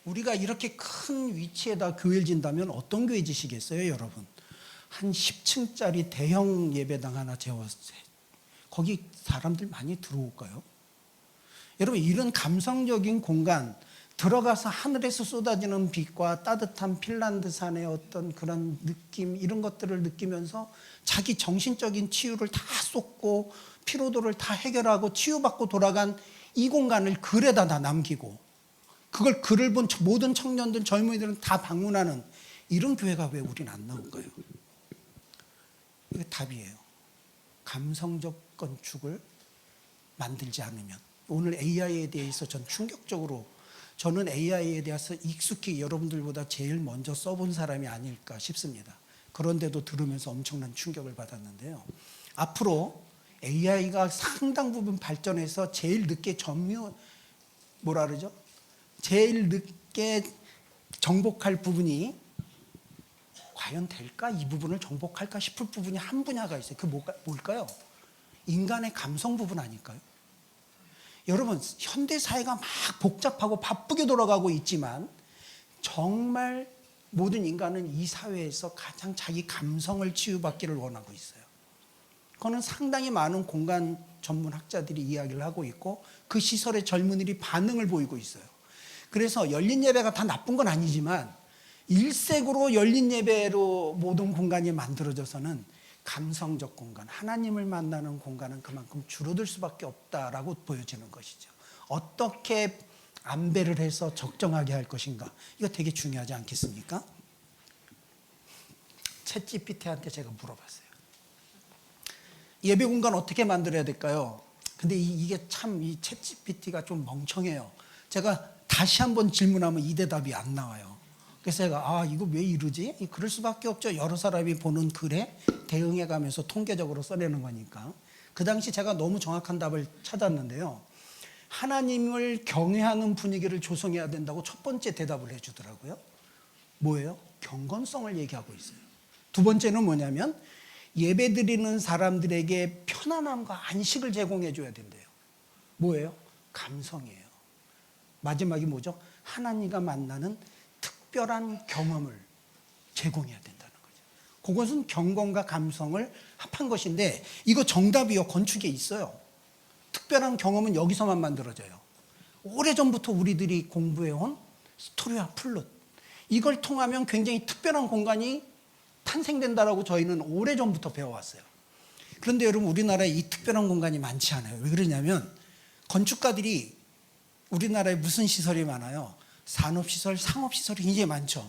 우리가 이렇게 큰 위치에다 교회를 진다면 어떤 교회 지시겠어요, 여러분? 한 10층짜리 대형 예배당 하나 재웠어요. 거기 사람들 많이 들어올까요? 여러분, 이런 감성적인 공간, 들어가서 하늘에서 쏟아지는 빛과 따뜻한 핀란드산의 어떤 그런 느낌, 이런 것들을 느끼면서 자기 정신적인 치유를 다 쏟고 피로도를 다 해결하고 치유받고 돌아간 이 공간을 글에다 다 남기고, 그걸 글을 본 모든 청년들, 젊은이들은 다 방문하는 이런 교회가 왜 우린 안 나올까요? 이게 답이에요. 감성적 건축을 만들지 않으면. 오늘 AI에 대해서 저는 AI에 대해서 익숙히 여러분들보다 제일 먼저 써본 사람이 아닐까 싶습니다. 그런데도 들으면서 엄청난 충격을 받았는데요. 앞으로 AI가 상당 부분 발전해서 제일 늦게 제일 늦게 정복할 부분이 과연 될까? 이 부분을 정복할까 싶을 부분이 한 분야가 있어요. 그 뭘까요? 인간의 감성 부분 아닐까요? 여러분, 현대 사회가 막 복잡하고 바쁘게 돌아가고 있지만 정말 모든 인간은 이 사회에서 가장 자기 감성을 치유받기를 원하고 있어요. 그거는 상당히 많은 공간 전문 학자들이 이야기를 하고 있고 그 시설의 젊은이들이 반응을 보이고 있어요. 그래서 열린 예배가 다 나쁜 건 아니지만 일색으로 열린 예배로 모든 공간이 만들어져서는 감성적 공간, 하나님을 만나는 공간은 그만큼 줄어들 수밖에 없다라고 보여지는 것이죠. 어떻게 안배를 해서 적정하게 할 것인가, 이거 되게 중요하지 않겠습니까? 챗GPT한테 제가 물어봤어요. 예배 공간 어떻게 만들어야 될까요? 근데 이게 참 이 챗GPT가 좀 멍청해요. 제가 다시 한번 질문하면 이 대답이 안 나와요. 그래서 제가 이거 왜 이러지? 그럴 수밖에 없죠. 여러 사람이 보는 글에 대응해 가면서 통계적으로 써내는 거니까. 그 당시 제가 너무 정확한 답을 찾았는데요. 하나님을 경외하는 분위기를 조성해야 된다고 첫 번째 대답을 해주더라고요. 뭐예요? 경건성을 얘기하고 있어요. 두 번째는 뭐냐면 예배 드리는 사람들에게 편안함과 안식을 제공해 줘야 된대요. 뭐예요? 감성이에요. 마지막이 뭐죠? 하나님과 만나는 특별한 경험을 제공해야 된다는 거죠. 그것은 경건과 감성을 합한 것인데 이거 정답이요. 건축에 있어요. 특별한 경험은 여기서만 만들어져요. 오래전부터 우리들이 공부해온 스토리와 플롯. 이걸 통하면 굉장히 특별한 공간이 탄생된다라고 저희는 오래전부터 배워왔어요. 그런데 여러분, 우리나라에 이 특별한 공간이 많지 않아요. 왜 그러냐면 건축가들이 우리나라에 무슨 시설이 많아요? 산업시설, 상업시설이 굉장히 많죠.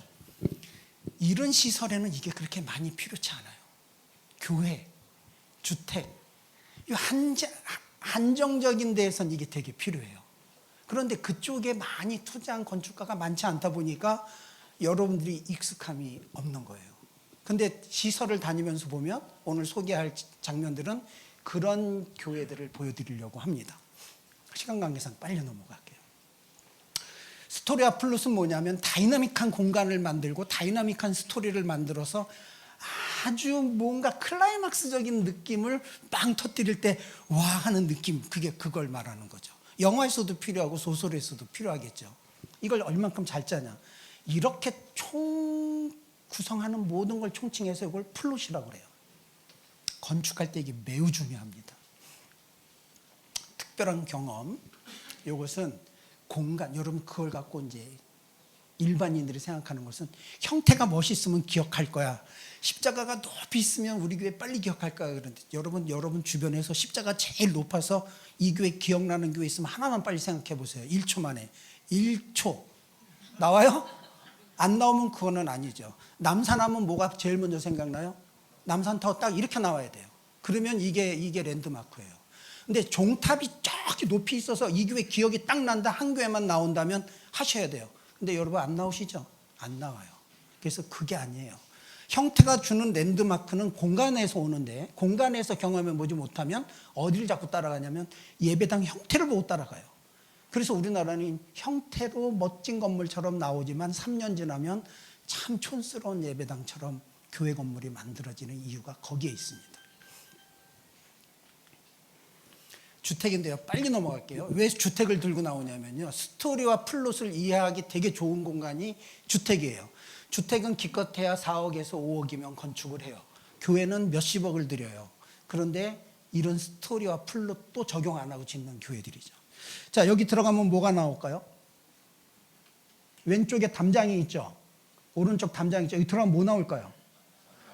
이런 시설에는 이게 그렇게 많이 필요치 않아요. 교회, 주택, 이 한정적인 데에선 이게 되게 필요해요. 그런데 그쪽에 많이 투자한 건축가가 많지 않다 보니까 여러분들이 익숙함이 없는 거예요. 근데 시설을 다니면서 보면 오늘 소개할 장면들은 그런 교회들을 보여드리려고 합니다. 시간 관계상 빨리 넘어갈게요. 스토리와 플롯은 뭐냐면 다이나믹한 공간을 만들고 다이나믹한 스토리를 만들어서 아주 뭔가 클라이막스적인 느낌을 빵 터뜨릴 때 와 하는 느낌, 그걸 말하는 거죠. 영화에서도 필요하고 소설에서도 필요하겠죠. 이걸 얼만큼 잘 짜냐. 이렇게 구성하는 모든 걸 총칭해서 이걸 플롯이라고 그래요. 건축할 때 이게 매우 중요합니다. 특별한 경험, 이것은 공간, 여러분 그걸 갖고 이제 일반인들이 생각하는 것은 형태가 멋있으면 기억할 거야. 십자가가 높이 있으면 우리 교회 빨리 기억할 거야. 그런데 여러분 주변에서 십자가 제일 높아서 이 교회 기억나는 교회 있으면 하나만 빨리 생각해 보세요. 1초 만에. 1초. 나와요? 안 나오면 그거는 아니죠. 남산하면 뭐가 제일 먼저 생각나요? 남산타워 딱 이렇게 나와야 돼요. 그러면 이게 랜드마크예요. 근데 종탑이 저기 높이 있어서 이 교회 기억이 딱 난다, 한 교회만 나온다면 하셔야 돼요. 근데 여러분 안 나오시죠? 안 나와요. 그래서 그게 아니에요. 형태가 주는 랜드마크는 공간에서 오는데 공간에서 경험해 보지 못하면 어디를 자꾸 따라가냐면 예배당 형태를 보고 따라가요. 그래서 우리나라는 형태로 멋진 건물처럼 나오지만 3년 지나면 참 촌스러운 예배당처럼 교회 건물이 만들어지는 이유가 거기에 있습니다. 주택인데요. 빨리 넘어갈게요. 왜 주택을 들고 나오냐면요. 스토리와 플롯을 이해하기 되게 좋은 공간이 주택이에요. 주택은 기껏해야 4억에서 5억이면 건축을 해요. 교회는 몇십억을 들여요. 그런데 이런 스토리와 플롯도 적용 안 하고 짓는 교회들이죠. 자, 여기 들어가면 뭐가 나올까요? 왼쪽에 담장이 있죠. 오른쪽 담장이 있죠. 여기 들어가면 뭐 나올까요?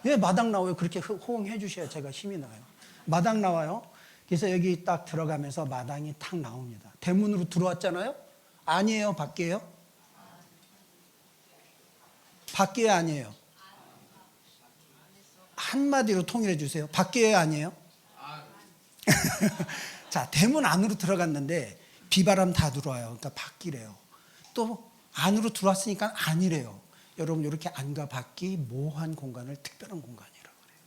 예, 마당 나와요. 그렇게 호응해 주셔야 제가 힘이 나요. 마당 나와요. 그래서 여기 딱 들어가면서 마당이 탁 나옵니다. 대문으로 들어왔잖아요? 아니에요, 밖에요? 밖이에요, 아니에요? 한마디로 통일해 주세요. 밖이에요, 아니에요? 자, 대문 안으로 들어갔는데 비바람 다 들어와요. 그러니까 밖이래요. 또 안으로 들어왔으니까 아니래요. 여러분, 이렇게 안과 밖이 모호한 공간을 특별한 공간이라고 그래요.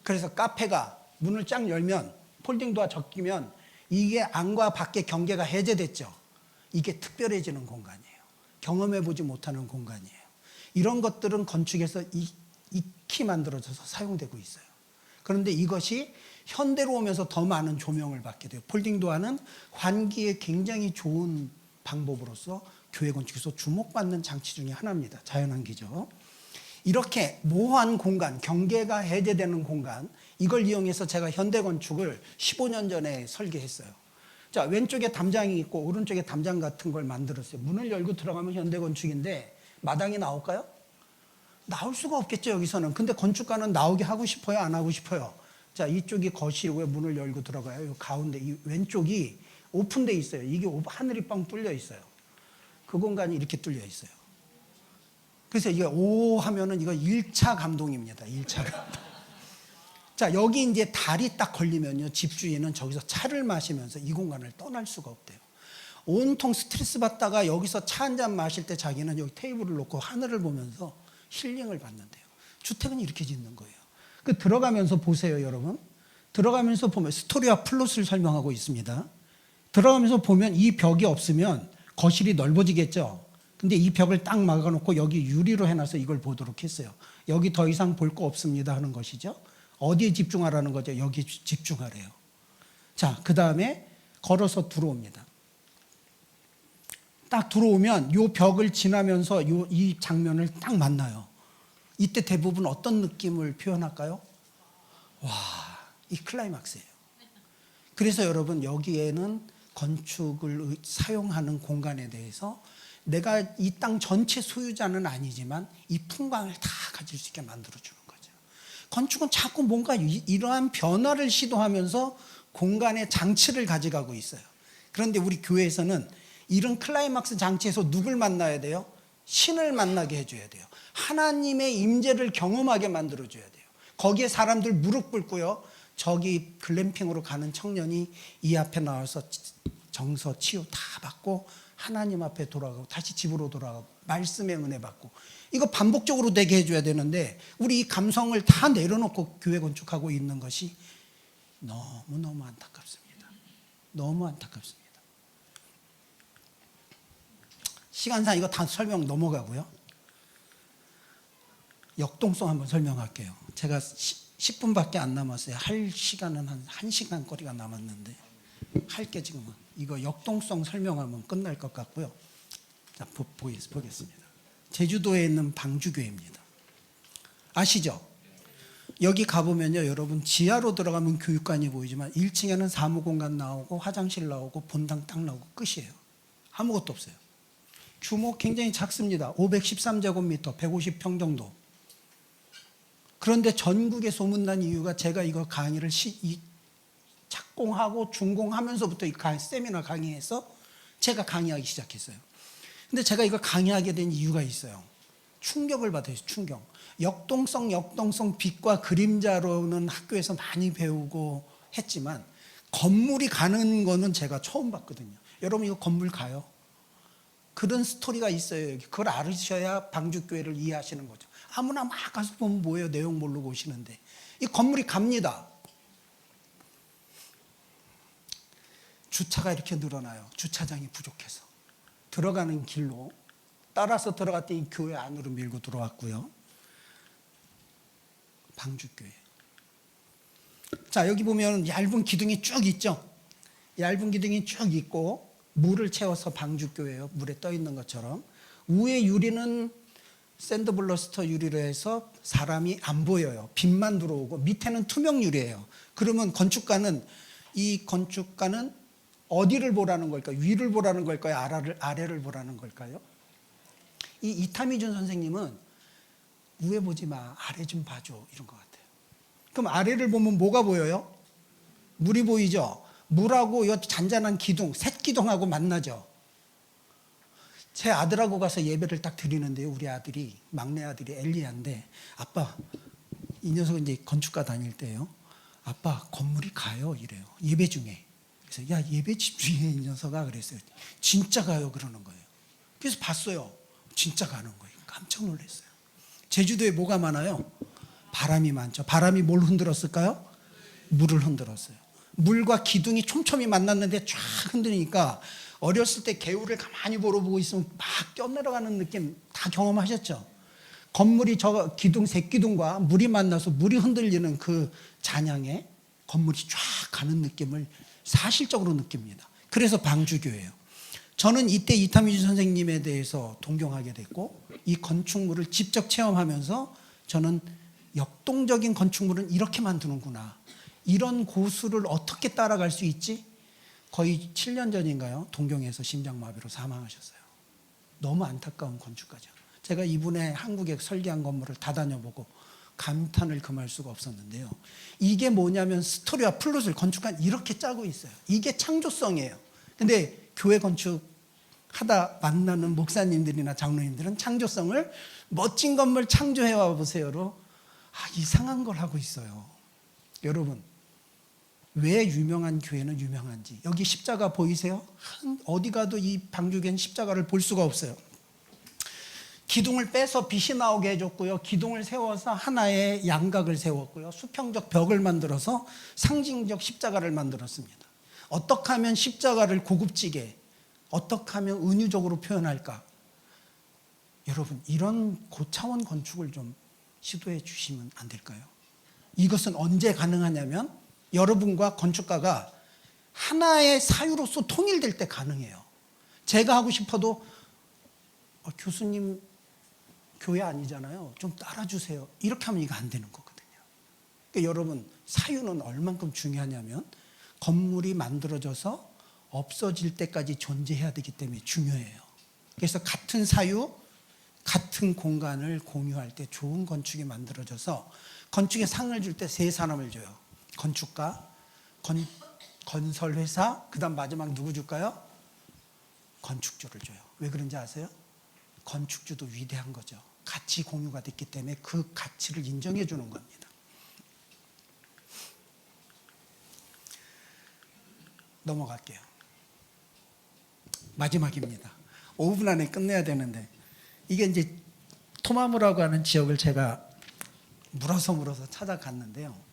그래서 카페가 문을 쫙 열면 폴딩 도어 적히면 이게 안과 밖의 경계가 해제됐죠. 이게 특별해지는 공간이에요. 경험해보지 못하는 공간이에요. 이런 것들은 건축에서 익히 만들어져서 사용되고 있어요. 그런데 이것이 현대로 오면서 더 많은 조명을 받게 돼요. 폴딩 도어는 환기에 굉장히 좋은 방법으로서 교회 건축에서 주목받는 장치 중에 하나입니다. 자연환기죠. 이렇게 모호한 공간, 경계가 해제되는 공간, 이걸 이용해서 제가 현대 건축을 15년 전에 설계했어요. 자, 왼쪽에 담장이 있고 오른쪽에 담장 같은 걸 만들었어요. 문을 열고 들어가면 현대 건축인데 마당이 나올까요? 나올 수가 없겠죠, 여기서는. 근데 건축가는 나오게 하고 싶어요, 안 하고 싶어요? 자, 이쪽이 거실이고요. 문을 열고 들어가요. 이 가운데 이 왼쪽이 오픈돼 있어요. 이게 하늘이 뻥 뚫려 있어요. 그 공간이 이렇게 뚫려 있어요. 그래서 이게 오 하면은 이거 1차 감동입니다. 1차 감동. 자, 여기 이제 달이 딱 걸리면요. 집주인은 저기서 차를 마시면서 이 공간을 떠날 수가 없대요. 온통 스트레스 받다가 여기서 차 한 잔 마실 때 자기는 여기 테이블을 놓고 하늘을 보면서 힐링을 받는데요. 주택은 이렇게 짓는 거예요. 그 들어가면서 보세요, 여러분. 들어가면서 보면 스토리와 플롯을 설명하고 있습니다. 들어가면서 보면 이 벽이 없으면 거실이 넓어지겠죠. 근데 이 벽을 딱 막아놓고 여기 유리로 해놔서 이걸 보도록 했어요. 여기 더 이상 볼 거 없습니다 하는 것이죠. 어디에 집중하라는 거죠? 여기 집중하래요. 자, 그 다음에 걸어서 들어옵니다. 딱 들어오면 이 벽을 지나면서 이 장면을 딱 만나요. 이때 대부분 어떤 느낌을 표현할까요? 와, 이 클라이막스예요. 그래서 여러분, 여기에는 건축을 사용하는 공간에 대해서 내가 이 땅 전체 소유자는 아니지만 이 풍광을 다 가질 수 있게 만들어주는 거죠. 건축은 자꾸 뭔가 이러한 변화를 시도하면서 공간의 장치를 가져가고 있어요. 그런데 우리 교회에서는 이런 클라이막스 장치에서 누굴 만나야 돼요? 신을 만나게 해줘야 돼요. 하나님의 임재를 경험하게 만들어줘야 돼요. 거기에 사람들 무릎 꿇고요. 저기 글램핑으로 가는 청년이 이 앞에 나와서 정서 치유 다 받고 하나님 앞에 돌아가고 다시 집으로 돌아가고 말씀의 은혜 받고, 이거 반복적으로 되게 해줘야 되는데 우리 이 감성을 다 내려놓고 교회 건축하고 있는 것이 너무너무 안타깝습니다. 너무 안타깝습니다. 시간상 이거 다 설명 넘어가고요. 역동성 한번 설명할게요. 제가 10분밖에 안 남았어요. 할 시간은 한 1시간 거리가 남았는데 할 게 지금은 이거 역동성 설명하면 끝날 것 같고요. 자, 보겠습니다. 제주도에 있는 방주교회입니다. 아시죠? 여기 가보면요, 여러분 지하로 들어가면 교육관이 보이지만 1층에는 사무공간 나오고 화장실 나오고 본당 딱 나오고 끝이에요. 아무것도 없어요. 규모 굉장히 작습니다. 513제곱미터, 150평 정도. 그런데 전국에 소문난 이유가 제가 이거 강의를 착공하고 준공하면서부터 이 세미나 강의에서 제가 강의하기 시작했어요. 근데 제가 이거 강의하게 된 이유가 있어요. 충격을 받아요. 충격. 역동성, 빛과 그림자로는 학교에서 많이 배우고 했지만 건물이 가는 거는 제가 처음 봤거든요. 여러분 이거 건물 가요? 그런 스토리가 있어요. 그걸 알으셔야 방주교회를 이해하시는 거죠. 아무나 막 가서 보면 뭐예요? 내용 모르고 오시는데. 이 건물이 갑니다. 주차가 이렇게 늘어나요. 주차장이 부족해서. 들어가는 길로 따라서 들어갔더니 교회 안으로 밀고 들어왔고요. 방주교회. 자, 여기 보면 얇은 기둥이 쭉 있죠. 얇은 기둥이 쭉 있고 물을 채워서 방주교회예요. 물에 떠 있는 것처럼. 위에 유리는 샌드블러스터 유리로 해서 사람이 안 보여요. 빛만 들어오고 밑에는 투명 유리예요. 그러면 이 건축가는 어디를 보라는 걸까요? 위를 보라는 걸까요? 아래를 보라는 걸까요? 이 이타미준 선생님은 위에 보지 마, 아래 좀 봐줘, 이런 것 같아요. 그럼 아래를 보면 뭐가 보여요? 물이 보이죠? 물하고 이 잔잔한 기둥, 쇳기둥하고 만나죠. 제 아들하고 가서 예배를 딱 드리는데요. 우리 아들이, 막내 아들이 엘리야인데, 아빠, 이 녀석은 이제 건축가 다닐 때요. 아빠, 건물이 가요. 이래요. 예배 중에. 그래서 야, 예배 집중해, 이 녀석아. 그랬어요. 진짜 가요. 그러는 거예요. 그래서 봤어요. 진짜 가는 거예요. 깜짝 놀랐어요. 제주도에 뭐가 많아요? 바람이 많죠. 바람이 뭘 흔들었을까요? 물을 흔들었어요. 물과 기둥이 촘촘히 만났는데 쫙 흔드니까 어렸을 때 개울을 가만히 보고 있으면 막 뛰어내려가는 느낌 다 경험하셨죠? 건물이 저 기둥, 새기둥과 물이 만나서 물이 흔들리는 그 잔향에 건물이 쫙 가는 느낌을 사실적으로 느낍니다. 그래서 방주교예요. 저는 이때 이타미주 선생님에 대해서 동경하게 됐고, 이 건축물을 직접 체험하면서 저는 역동적인 건축물은 이렇게 만드는구나. 이런 고수를 어떻게 따라갈 수 있지? 거의 7년 전인가요? 동경에서 심장마비로 사망하셨어요. 너무 안타까운 건축가죠. 제가 이분의 한국에 설계한 건물을 다 다녀보고 감탄을 금할 수가 없었는데요. 이게 뭐냐면 스토리와 플롯을 건축한 이렇게 짜고 있어요. 이게 창조성이에요. 근데 교회 건축하다 만나는 목사님들이나 장로님들은 창조성을 멋진 건물 창조해와 보세요로 이상한 걸 하고 있어요. 여러분, 왜 유명한 교회는 유명한지, 여기 십자가 보이세요? 어디 가도 이 방주교회는 십자가를 볼 수가 없어요. 기둥을 빼서 빛이 나오게 해줬고요. 기둥을 세워서 하나의 양각을 세웠고요. 수평적 벽을 만들어서 상징적 십자가를 만들었습니다. 어떻게 하면 십자가를 고급지게, 어떻게 하면 은유적으로 표현할까? 여러분, 이런 고차원 건축을 좀 시도해 주시면 안 될까요? 이것은 언제 가능하냐면 여러분과 건축가가 하나의 사유로서 통일될 때 가능해요. 제가 하고 싶어도 교수님 교회 아니잖아요. 좀 따라주세요. 이렇게 하면 이거 안 되는 거거든요. 그러니까 여러분, 사유는 얼만큼 중요하냐면 건물이 만들어져서 없어질 때까지 존재해야 되기 때문에 중요해요. 그래서 같은 사유, 같은 공간을 공유할 때 좋은 건축이 만들어져서 건축에 상을 줄 때 세 사람을 줘요. 건축가, 건설회사, 그 다음 마지막 누구 줄까요? 건축주를 줘요. 왜 그런지 아세요? 건축주도 위대한 거죠. 가치 공유가 됐기 때문에 그 가치를 인정해 주는 겁니다. 넘어갈게요. 마지막입니다. 5분 안에 끝내야 되는데, 이게 이제 토마무라고 하는 지역을 제가 물어서 찾아갔는데요.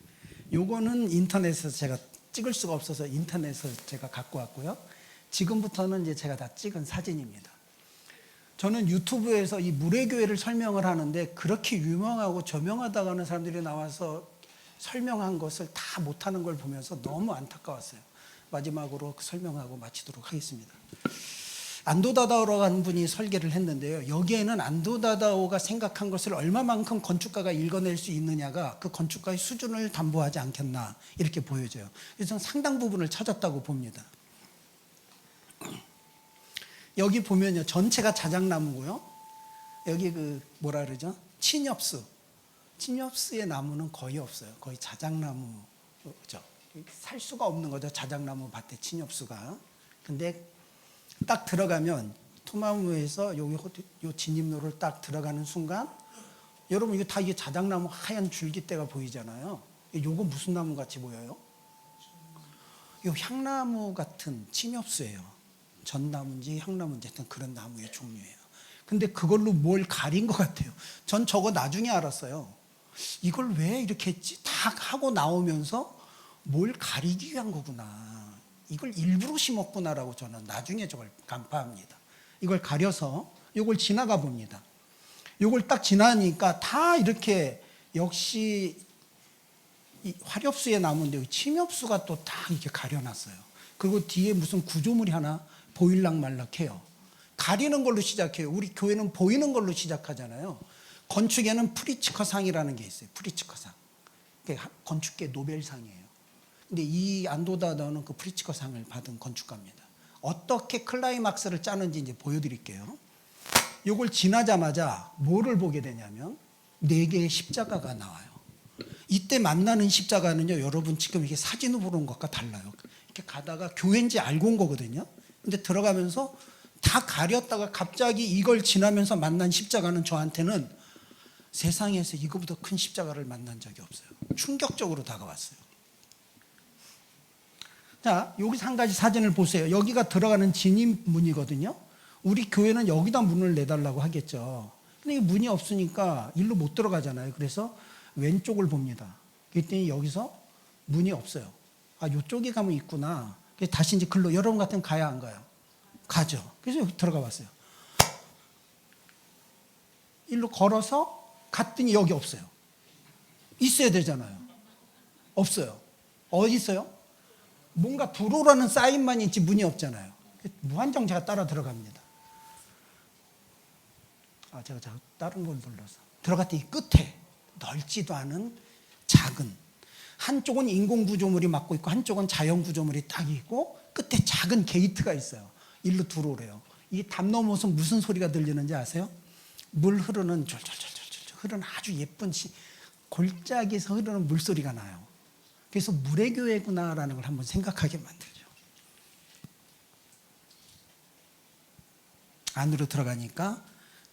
요거는 인터넷에서 제가 찍을 수가 없어서 인터넷에서 제가 갖고 왔고요. 지금부터는 이제 제가 다 찍은 사진입니다. 저는 유튜브에서 이 물회교회를 설명을 하는데 그렇게 유명하고 저명하다고 하는 사람들이 나와서 설명한 것을 다 못하는 걸 보면서 너무 안타까웠어요. 마지막으로 설명하고 마치도록 하겠습니다. 안도다다오라고 하는 분이 설계를 했는데요. 여기에는 안도다다오가 생각한 것을 얼마만큼 건축가가 읽어낼 수 있느냐가 그 건축가의 수준을 담보하지 않겠나 이렇게 보여져요. 그래서 저는 상당 부분을 찾았다고 봅니다. 여기 보면요, 전체가 자작나무고요. 여기 그 뭐라 그러죠? 친엽수. 친엽수의 나무는 거의 없어요. 거의 자작나무죠. 살 수가 없는 거죠. 자작나무 밭에 친엽수가. 근데 딱 들어가면 토마무에서 요 진입로를 딱 들어가는 순간, 여러분 이거 다 이게 자작나무 하얀 줄기대가 보이잖아요. 요거 무슨 나무 같이 보여요? 요 향나무 같은 친엽수예요. 전나무인지 향나무인지 하여튼 그런 나무의 종류예요. 근데 그걸로 뭘 가린 것 같아요. 전 저거 나중에 알았어요. 이걸 왜 이렇게 했지? 다 하고 나오면서 뭘 가리기 위한 거구나. 이걸 일부러 심었구나라고 저는 나중에 저걸 간파합니다. 이걸 가려서 이걸 지나가 봅니다. 이걸 딱 지나니까 다 이렇게 역시 이 화렵수의 나무인데 침엽수가 또 다 이렇게 가려놨어요. 그리고 뒤에 무슨 구조물이 하나 보일락말락해요. 가리는 걸로 시작해요. 우리 교회는 보이는 걸로 시작하잖아요. 건축에는 프리츠커상이라는 게 있어요. 프리츠커상. 건축계 노벨상이에요. 근데 이 안도다다오는 그 프리츠커상을 받은 건축가입니다. 어떻게 클라이막스를 짜는지 이제 보여드릴게요. 이걸 지나자마자 뭐를 보게 되냐면 4개의 십자가가 나와요. 이때 만나는 십자가는요, 여러분 지금 이게 사진으로 보는 것과 달라요. 이렇게 가다가 교회인지 알고 온 거거든요. 근데 들어가면서 다 가렸다가 갑자기 이걸 지나면서 만난 십자가는 저한테는 세상에서 이거보다 큰 십자가를 만난 적이 없어요. 충격적으로 다가왔어요. 자, 여기서 한 가지 사진을 보세요. 여기가 들어가는 진입문이거든요. 우리 교회는 여기다 문을 내달라고 하겠죠. 근데 문이 없으니까 일로 못 들어가잖아요. 그래서 왼쪽을 봅니다. 그랬더니 여기서 문이 없어요. 아, 이쪽에 가면 있구나. 그래서 다시 이제 글로, 여러분 같으면 가야 안 가요? 가죠. 그래서 여기 들어가 봤어요. 일로 걸어서 갔더니 여기 없어요. 있어야 되잖아요. 없어요. 어디 있어요? 뭔가 들어오라는 사인만 있지 문이 없잖아요. 무한정 제가 따라 들어갑니다. 아, 제가 다른 걸 눌러서 들어갔더니 끝에 넓지도 않은 작은, 한쪽은 인공구조물이 막고 있고 한쪽은 자연구조물이 딱 있고 끝에 작은 게이트가 있어요. 일로 들어오래요. 이 담 넘어서 무슨 소리가 들리는지 아세요? 물 흐르는 졸졸졸졸 흐르는 아주 예쁜 골짜기에서 흐르는 물소리가 나요. 그래서 물의 교회구나라는 걸 한번 생각하게 만들죠. 안으로 들어가니까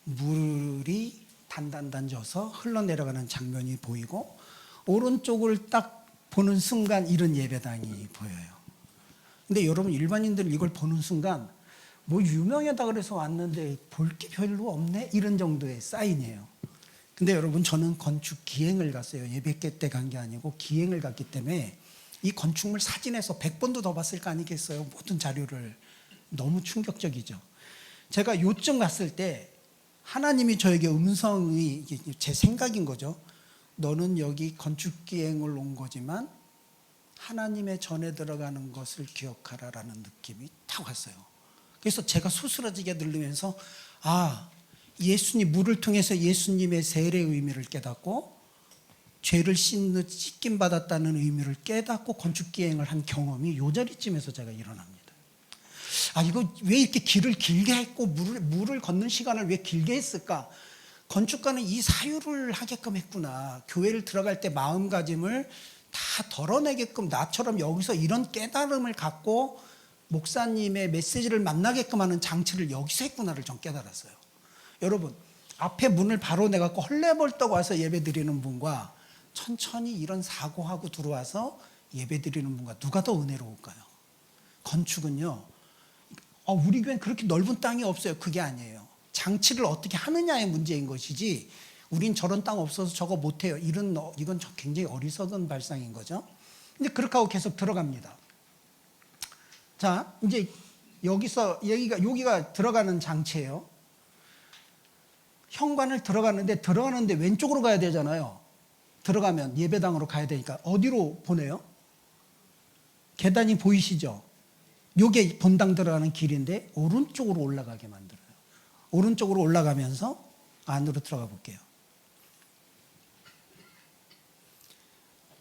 물이 단단단 져서 흘러내려가는 장면이 보이고 오른쪽을 딱 보는 순간 이런 예배당이 보여요. 근데 여러분 일반인들 이걸 보는 순간 뭐 유명하다 그래서 왔는데 볼 게 별로 없네 이런 정도의 사인이에요. 근데 여러분 저는 건축 기행을 갔어요. 예배 때 간 게 아니고 기행을 갔기 때문에 이 건축물 사진에서 100번도 더 봤을 거 아니겠어요. 모든 자료를. 너무 충격적이죠. 제가 요쯤 갔을 때 하나님이 저에게 음성이, 제 생각인 거죠. 너는 여기 건축 기행을 온 거지만 하나님의 전에 들어가는 것을 기억하라라는 느낌이 딱 왔어요. 그래서 제가 소스라지게 들리면서 아, 예수님, 물을 통해서 예수님의 세례의 의미를 깨닫고 죄를 씻김 받았다는 의미를 깨닫고 건축 기행을 한 경험이 요 자리쯤에서 제가 일어납니다. 아, 이거 왜 이렇게 길을 길게 했고 물을 걷는 시간을 왜 길게 했을까? 건축가는 이 사유를 하게끔 했구나. 교회를 들어갈 때 마음가짐을 다 덜어내게끔 나처럼 여기서 이런 깨달음을 갖고 목사님의 메시지를 만나게끔 하는 장치를 여기서 했구나를 전 깨달았어요. 여러분, 앞에 문을 바로 내갖고 헐레벌떡 와서 예배 드리는 분과 천천히 이런 사고하고 들어와서 예배 드리는 분과 누가 더 은혜로울까요? 건축은요, 우리 교회는 그렇게 넓은 땅이 없어요. 그게 아니에요. 장치를 어떻게 하느냐의 문제인 것이지 우린 저런 땅 없어서 저거 못해요. 이건 굉장히 어리석은 발상인 거죠. 근데 그렇게 하고 계속 들어갑니다. 자, 이제 여기가 들어가는 장치예요. 현관을 들어가는데 왼쪽으로 가야 되잖아요. 들어가면 예배당으로 가야 되니까 어디로 보내요? 계단이 보이시죠? 요게 본당 들어가는 길인데 오른쪽으로 올라가게 만들어요. 오른쪽으로 올라가면서 안으로 들어가 볼게요.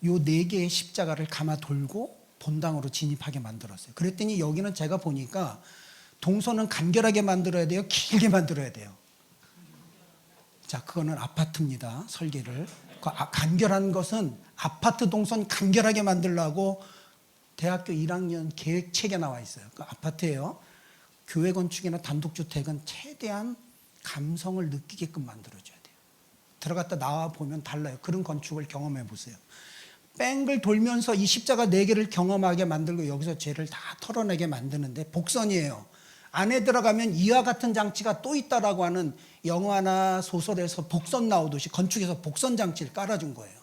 요 4개의 십자가를 감아 돌고 본당으로 진입하게 만들었어요. 그랬더니 여기는 제가 보니까 동선은 간결하게 만들어야 돼요? 길게 만들어야 돼요? 자, 그거는 아파트입니다. 설계를. 간결한 것은 아파트 동선 간결하게 만들려고 대학교 1학년 계획책에 나와 있어요. 그 아파트예요. 교회 건축이나 단독주택은 최대한 감성을 느끼게끔 만들어줘야 돼요. 들어갔다 나와 보면 달라요. 그런 건축을 경험해 보세요. 뺑글 돌면서 이 십자가 4개를 경험하게 만들고 여기서 죄를 다 털어내게 만드는데 복선이에요. 안에 들어가면 이와 같은 장치가 또 있다라고 하는 영화나 소설에서 복선 나오듯이 건축에서 복선 장치를 깔아준 거예요.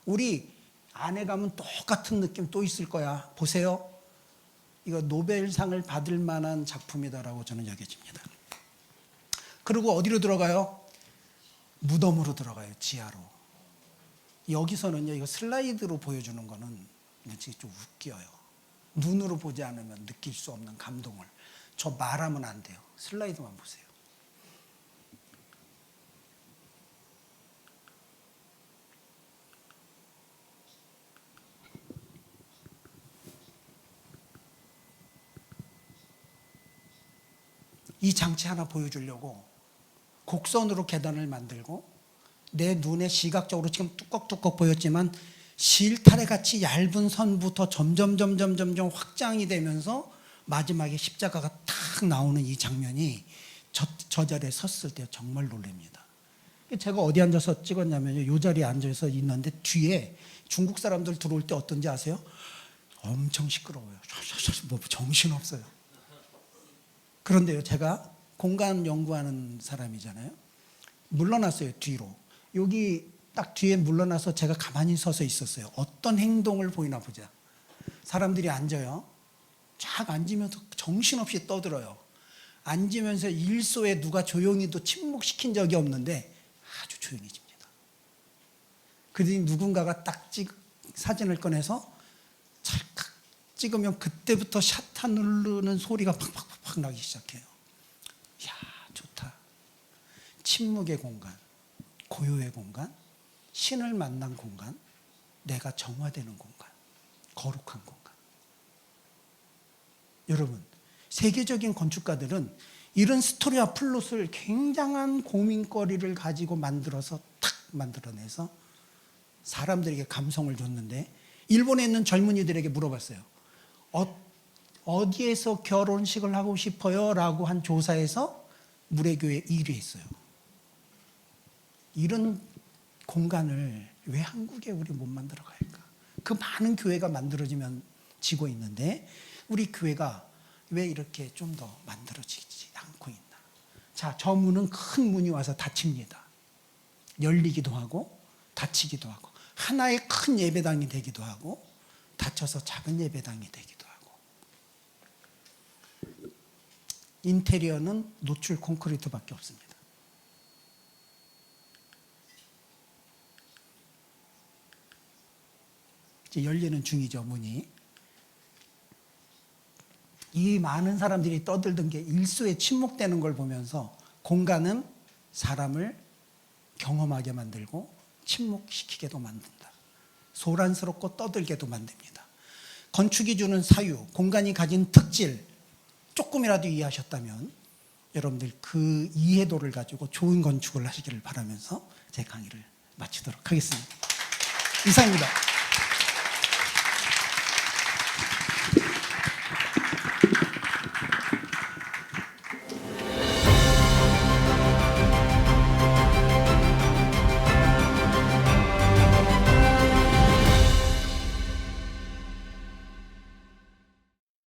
우리 안에 가면 똑같은 느낌 또 있을 거야. 보세요. 이거 노벨상을 받을 만한 작품이다라고 저는 여겨집니다. 그리고 어디로 들어가요? 무덤으로 들어가요. 지하로. 여기서는요, 이거 슬라이드로 보여주는 거는 좀 웃겨요. 눈으로 보지 않으면 느낄 수 없는 감동을. 저 말하면 안 돼요. 슬라이드만 보세요. 이 장치 하나 보여주려고 곡선으로 계단을 만들고 내 눈에 시각적으로 지금 뚜꺽뚜꺽 보였지만 실타래 같이 얇은 선부터 점점 확장이 되면서 마지막에 십자가가 탁 나오는 이 장면이 저 자리에 섰을 때 정말 놀랍니다. 제가 어디 앉아서 찍었냐면요, 이 자리에 앉아서 있는데 뒤에 중국 사람들 들어올 때 어떤지 아세요? 엄청 시끄러워요. 뭐 정신없어요. 그런데요, 제가 공간 연구하는 사람이잖아요. 물러났어요, 뒤로. 여기 딱 뒤에 물러나서 제가 가만히 서서 있었어요. 어떤 행동을 보이나 보자. 사람들이 앉아요. 쫙 앉으면서 정신없이 떠들어요. 앉으면서 일소에 누가 조용히도 침묵시킨 적이 없는데 아주 조용해집니다. 그러더니 누군가가 딱 사진을 꺼내서 찰칵 찍으면 그때부터 샷타 누르는 소리가 팍팍팍 나기 시작해요. 이야, 좋다. 침묵의 공간, 고요의 공간, 신을 만난 공간, 내가 정화되는 공간, 거룩한 공간. 여러분, 세계적인 건축가들은 이런 스토리와 플롯을 굉장한 고민거리를 가지고 만들어서 탁 만들어내서 사람들에게 감성을 줬는데, 일본에 있는 젊은이들에게 물어봤어요. 어디에서 결혼식을 하고 싶어요? 라고 한 조사에서 무례교회 1위 했어요. 이런 공간을 왜 한국에 우리 못 만들어 갈까? 그 많은 교회가 만들어지고 있는데 우리 교회가 왜 이렇게 좀 더 만들어지지 않고 있나? 자, 저 문은 큰 문이 와서 닫힙니다. 열리기도 하고 닫히기도 하고, 하나의 큰 예배당이 되기도 하고 닫혀서 작은 예배당이 되기도 하고. 인테리어는 노출 콘크리트밖에 없습니다. 이제 열리는 중이죠, 문이. 이 많은 사람들이 떠들던 게 일소에 침묵되는 걸 보면서 공간은 사람을 경험하게 만들고 침묵시키게도 만든다. 소란스럽고 떠들게도 만듭니다. 건축이 주는 사유, 공간이 가진 특질 조금이라도 이해하셨다면 여러분들 그 이해도를 가지고 좋은 건축을 하시기를 바라면서 제 강의를 마치도록 하겠습니다. 이상입니다.